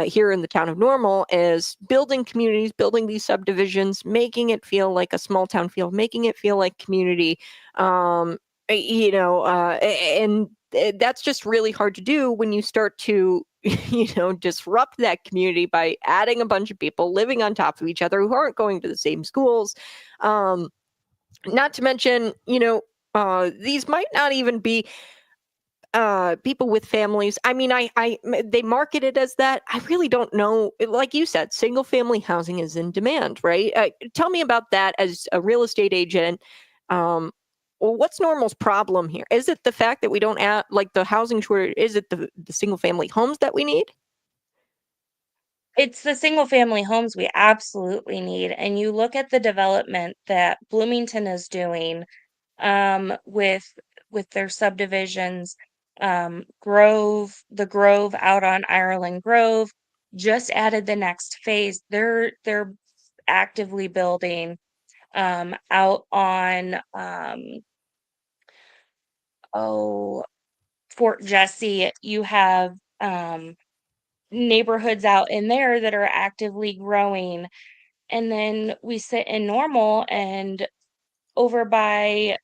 here in the town of Normal, is building communities, building these subdivisions, making it feel like a small town feel, making it feel like community. um and that's just really hard to do when you start to disrupt that community by adding a bunch of people living on top of each other who aren't going to the same schools. Not to mention, these might not even be people with families. I mean, they market it as that. I really don't know. Like you said, single family housing is in demand, right? Tell me about that as a real estate agent. Well, what's Normal's problem here? Is it the fact that we don't add, like, the housing shortage? Is it the single family homes that we need? It's the single family homes we absolutely need, and you look at the development that Bloomington is doing, with their subdivisions, the Grove out on Ireland Grove just added the next phase. They're actively building, out on, oh, Fort Jesse. You have, neighborhoods out in there that are actively growing. And then we sit in Normal, and over by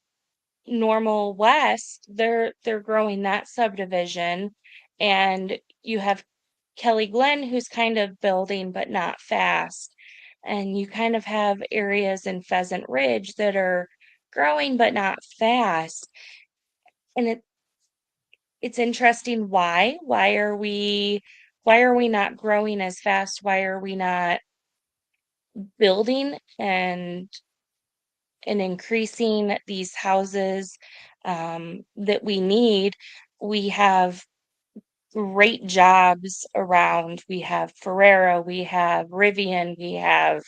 Normal West, they're growing that subdivision. And you have Kelly Glen who's kind of building but not fast. And you kind of have areas in Pheasant Ridge that are growing but not fast. And it's interesting why. Why are we not growing as fast? Why are we not building and increasing these houses, that we need? We have great jobs around. We have Ferrero, we have Rivian, we have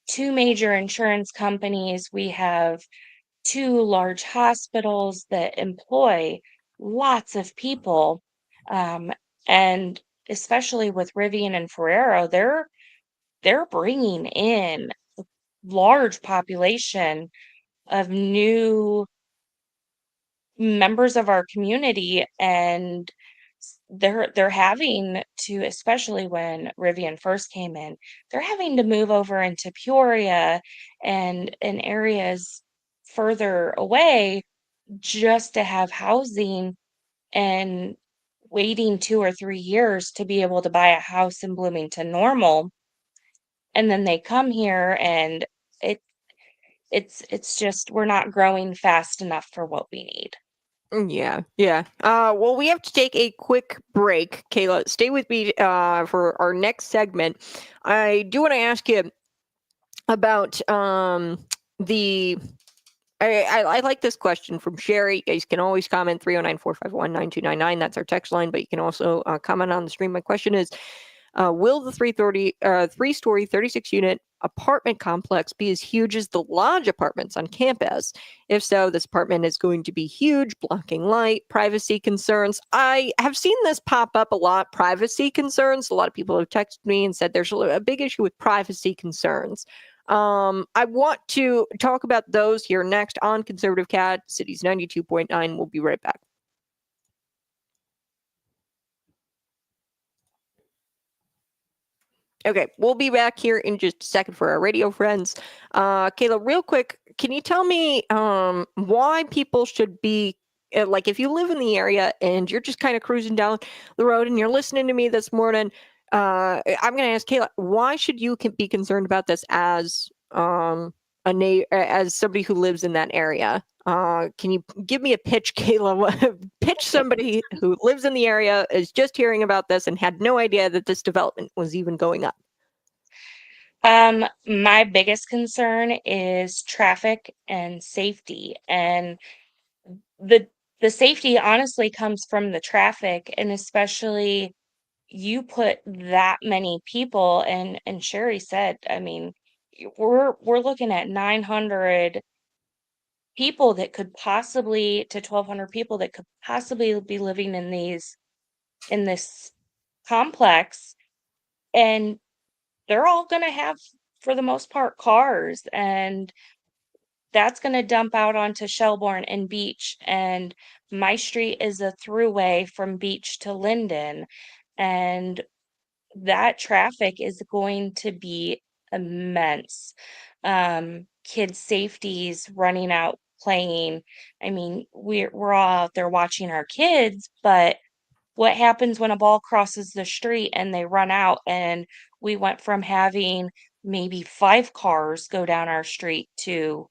two major insurance companies, we have two large hospitals that employ lots of people. Um, and especially with Rivian and Ferrero, they're bringing in large population of new members of our community, and they're having to, especially when Rivian first came in, they're having to move over into Peoria and in areas further away just to have housing, and waiting 2 or 3 years to be able to buy a house in Bloomington Normal. And then they come here and it it's just we're not growing fast enough for what we need. Yeah, yeah. Well, we have to take a quick break. Kayla, stay with me for our next segment. I do want to ask you about the I like this question from Sherry. You guys can always comment 309-451-9299. That's our text line, but you can also comment on the stream. My question is, will the 3-story, 36-unit apartment complex be as huge as the lodge apartments on campus? If so, this apartment is going to be huge, blocking light, privacy concerns. I have seen this pop up a lot, privacy concerns. A lot of people have texted me and said there's a big issue with privacy concerns. I want to talk about those here next on Conservative Cat, Cities 92.9. We'll be right back. Okay, we'll be back here in just a second for our radio friends. Kayla, real quick, can you tell me why people should be like, if you live in the area and you're just kind of cruising down the road and you're listening to me this morning, I'm going to ask Kayla, why should you be concerned about this as as somebody who lives in that area? Can you give me a pitch, Kayla? Pitch somebody who lives in the area, is just hearing about this and had no idea that this development was even going up. My biggest concern is traffic and safety, and the the safety honestly comes from the traffic, and especially you put that many people, and Sherry said, I mean, we're looking at 900 people that could possibly to 1,200 people that could possibly be living in this complex, and they're all gonna have, for the most part, cars, and that's gonna dump out onto Shelbourne and Beach, and my street is a throughway from Beach to Linden, and that traffic is going to be immense. Kids' safeties, running out, playing. I mean, we're all out there watching our kids, but what happens when a ball crosses the street and they run out, and we went from having maybe 5 cars go down our street to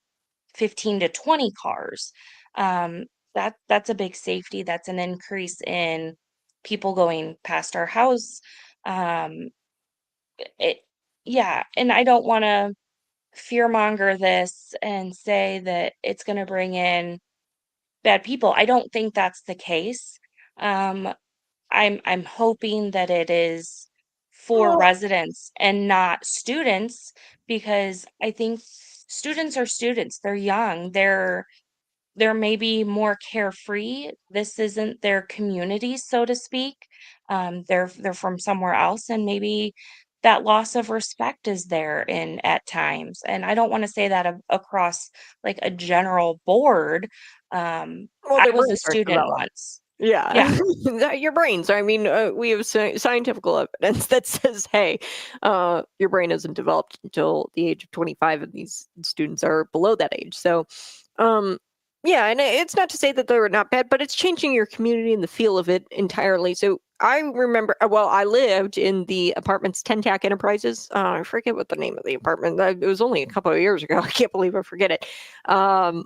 15 to 20 cars. That's a big safety. That's an increase in people going past our house. Um, it, yeah, and I don't want to fearmonger this and say that it's going to bring in bad people. I don't think that's the case. Um, I'm hoping that it is for Well, residents and not students, because I think students are students. They're young. They're maybe more carefree. This isn't their community, so to speak. They're from somewhere else, and maybe that loss of respect is there in at times. And I don't want to say that across like a general board. well, I their was a brains aren't student developed. once. Yeah, Yeah. your brains. I mean, we have scientific evidence that says, hey, your brain isn't developed until the age of 25, and these students are below that age. So, um, yeah, and it's not to say that they're not bad, but it's changing your community and the feel of it entirely. So I remember, well, I lived in the apartments, Tac Enterprises. I forget what the name of the apartment. It was only a couple of years ago. I can't believe I forget it. And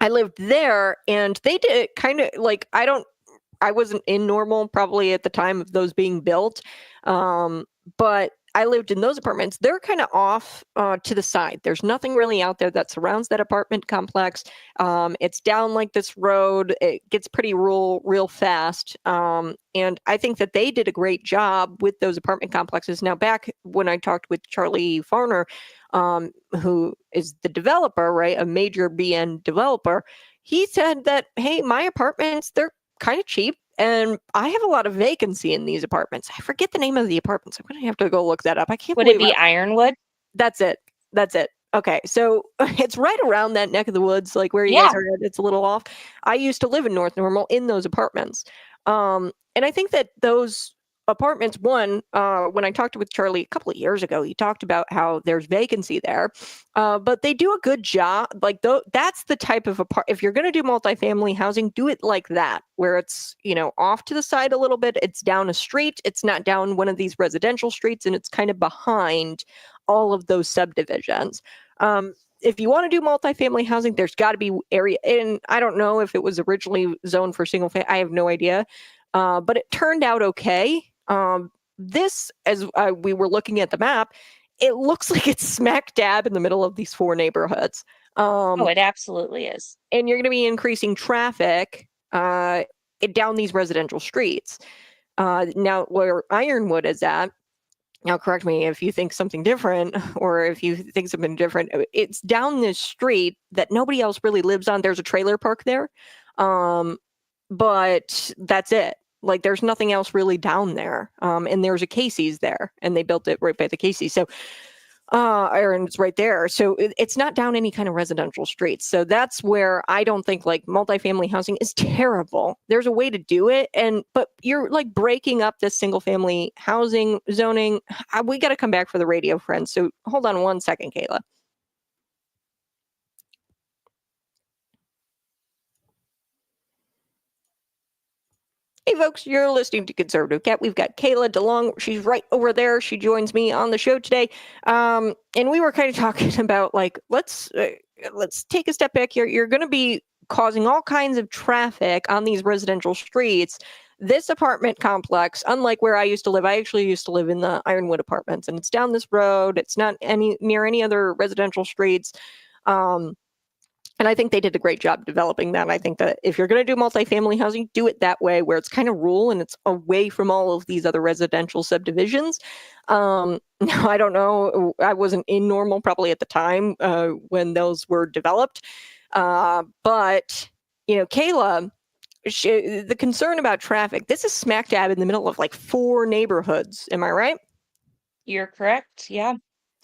I lived there, and they did kind of like, I wasn't in Normal probably at the time of those being built, but I lived in those apartments. They're kind of off to the side. There's nothing really out there that surrounds that apartment complex. It's down like this road. It gets pretty rural real fast. And I think that they did a great job with those apartment complexes. Now, back when I talked with Charlie Farner, who is the developer, right, a major BN developer, he said that, hey, my apartments, they're kind of cheap, and I have a lot of vacancy in these apartments. I forget the name of the apartments. I'm going to have to go look that up. I can't Would it believe be Ironwood? that's it. That's it. Okay, so it's right around that neck of the woods, like where you guys Yeah. are at. It's a little off. I used to live in North Normal in those apartments. And I think that those apartments, when I talked with Charlie a couple of years ago, he talked about how there's vacancy there, but they do a good job. Like, that's the type of if you're going to do multifamily housing, do it like that, where it's, off to the side a little bit. It's down a street. It's not down one of these residential streets, and it's kind of behind all of those subdivisions. If you want to do multifamily housing, there's got to be area. And I don't know if it was originally zoned for single family. I have no idea. But it turned out okay. This, as we were looking at the map, it looks like it's smack dab in the middle of these 4 neighborhoods. Oh, it absolutely is. And you're going to be increasing traffic down these residential streets. Now, where Ironwood is at, now correct me if you think something different, or if you think something different, it's down this street that nobody else really lives on. There's a trailer park there, but that's it. Like, there's nothing else really down there. And there's a Casey's there, and they built it right by the Casey's. So and it's right there. So it's not down any kind of residential streets. So that's where I don't think like multifamily housing is terrible. There's a way to do it, but you're like breaking up this single family housing zoning. We got to come back for the radio, friends. So hold on one second, Kayla. Hey, folks, you're listening to Conservative Cat. We've got Kayla DeLong. She's right over there. She joins me on the show today. And we were kind of talking about, like, let's take a step back here. You're going to be causing all kinds of traffic on these residential streets. This apartment complex, unlike where I used to live, I actually used to live in the Ironwood apartments, and it's down this road. It's not near any other residential streets. And I think they did a great job developing that. I think that if you're going to do multifamily housing, do it that way, where it's kind of rural and it's away from all of these other residential subdivisions. Now, I don't know. I wasn't in Normal probably at the time when those were developed. But, Kayla, the concern about traffic, this is smack dab in the middle of like 4 neighborhoods. Am I right? You're correct. Yeah.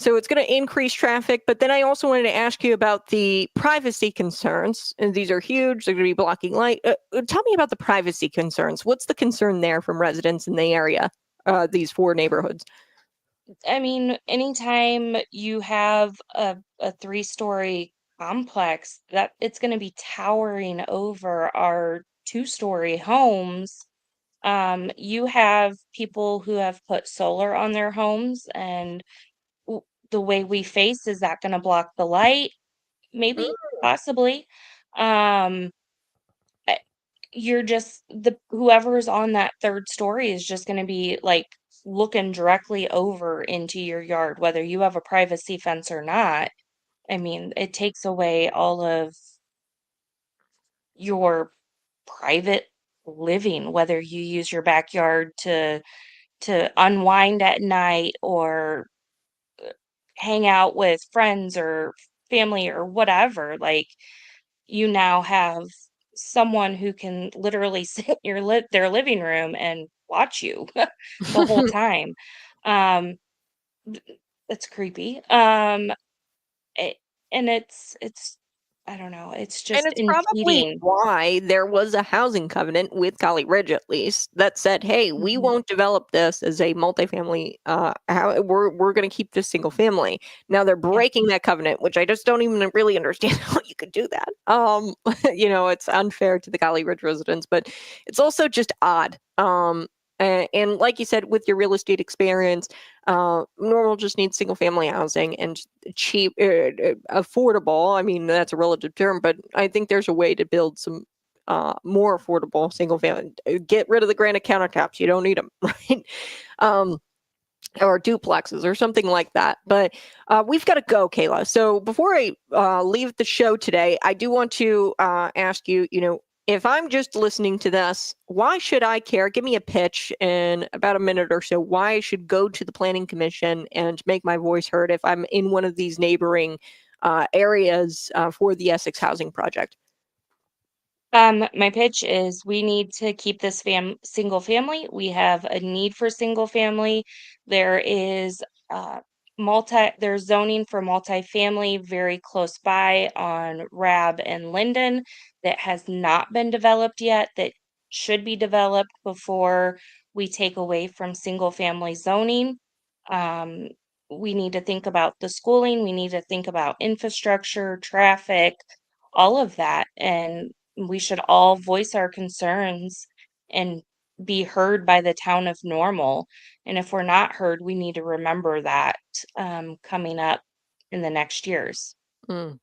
So it's going to increase traffic, but then I also wanted to ask you about the privacy concerns. And these are huge. They're going to be blocking light. Tell me about the privacy concerns. What's the concern there from residents in the area, these 4 neighborhoods? I mean, anytime you have a 3-story complex, that it's going to be towering over our 2-story homes. You have people who have put solar on their homes, and the way we face, is that going to block the light? Maybe, possibly. Um, I- you're just whoever's on that 3rd story is just going to be like looking directly over into your yard, whether you have a privacy fence or not. I mean, it takes away all of your private living, whether you use your backyard to unwind at night, or hang out with friends or family or whatever. Like, you now have someone who can literally sit in their living room and watch you the whole time. Um, that's creepy. It, and it's I don't know. It's And just it's probably impeding. why there was a housing covenant with Golly Ridge, at least, that said, "Hey, we Mhm. won't develop this as a multifamily. We're going to keep this single family." Now they're Yeah. breaking that covenant, which I just don't even really understand how you could do that. It's unfair to the Golly Ridge residents, but it's also just odd. And like you said, with your real estate experience, Normal just needs single family housing and cheap, affordable. I mean, that's a relative term, but I think there's a way to build some more affordable single family. Get rid of the granite countertops. You don't need them, right? Or duplexes or something like that. But we've got to go, Kayla. So before I leave the show today, I do want to ask you, if I'm just listening to this, why should I care? Give me a pitch in about a minute or so why I should go to the Planning Commission and make my voice heard if I'm in one of these neighboring areas for the Essex Housing Project. My pitch is, we need to keep this single family. We have a need for single family. There is there's zoning for multifamily very close by on Rab and Linden that has not been developed yet, that should be developed before we take away from single family zoning. Um, we need to think about the schooling, we need to think about infrastructure, traffic, all of that. And we should all voice our concerns and be heard by the town of Normal. And if we're not heard, we need to remember that coming up in the next years. Mm.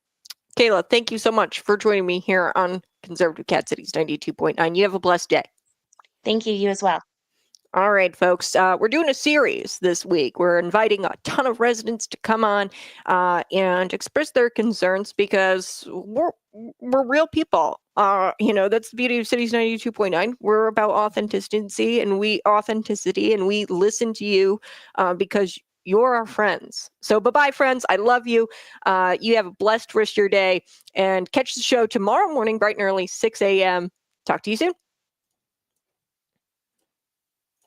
Kayla, thank you so much for joining me here on Conservative Cat Cities 92.9. You have a blessed day. Thank you, you as well. All right, folks, we're doing a series this week. We're inviting a ton of residents to come on and express their concerns, because we're real people. That's the beauty of Cities 92.9. We're about authenticity, and we listen to you because you're our friends. So bye-bye, friends. I love you. You have a blessed rest of your day, and catch the show tomorrow morning, bright and early, 6 a.m. Talk to you soon.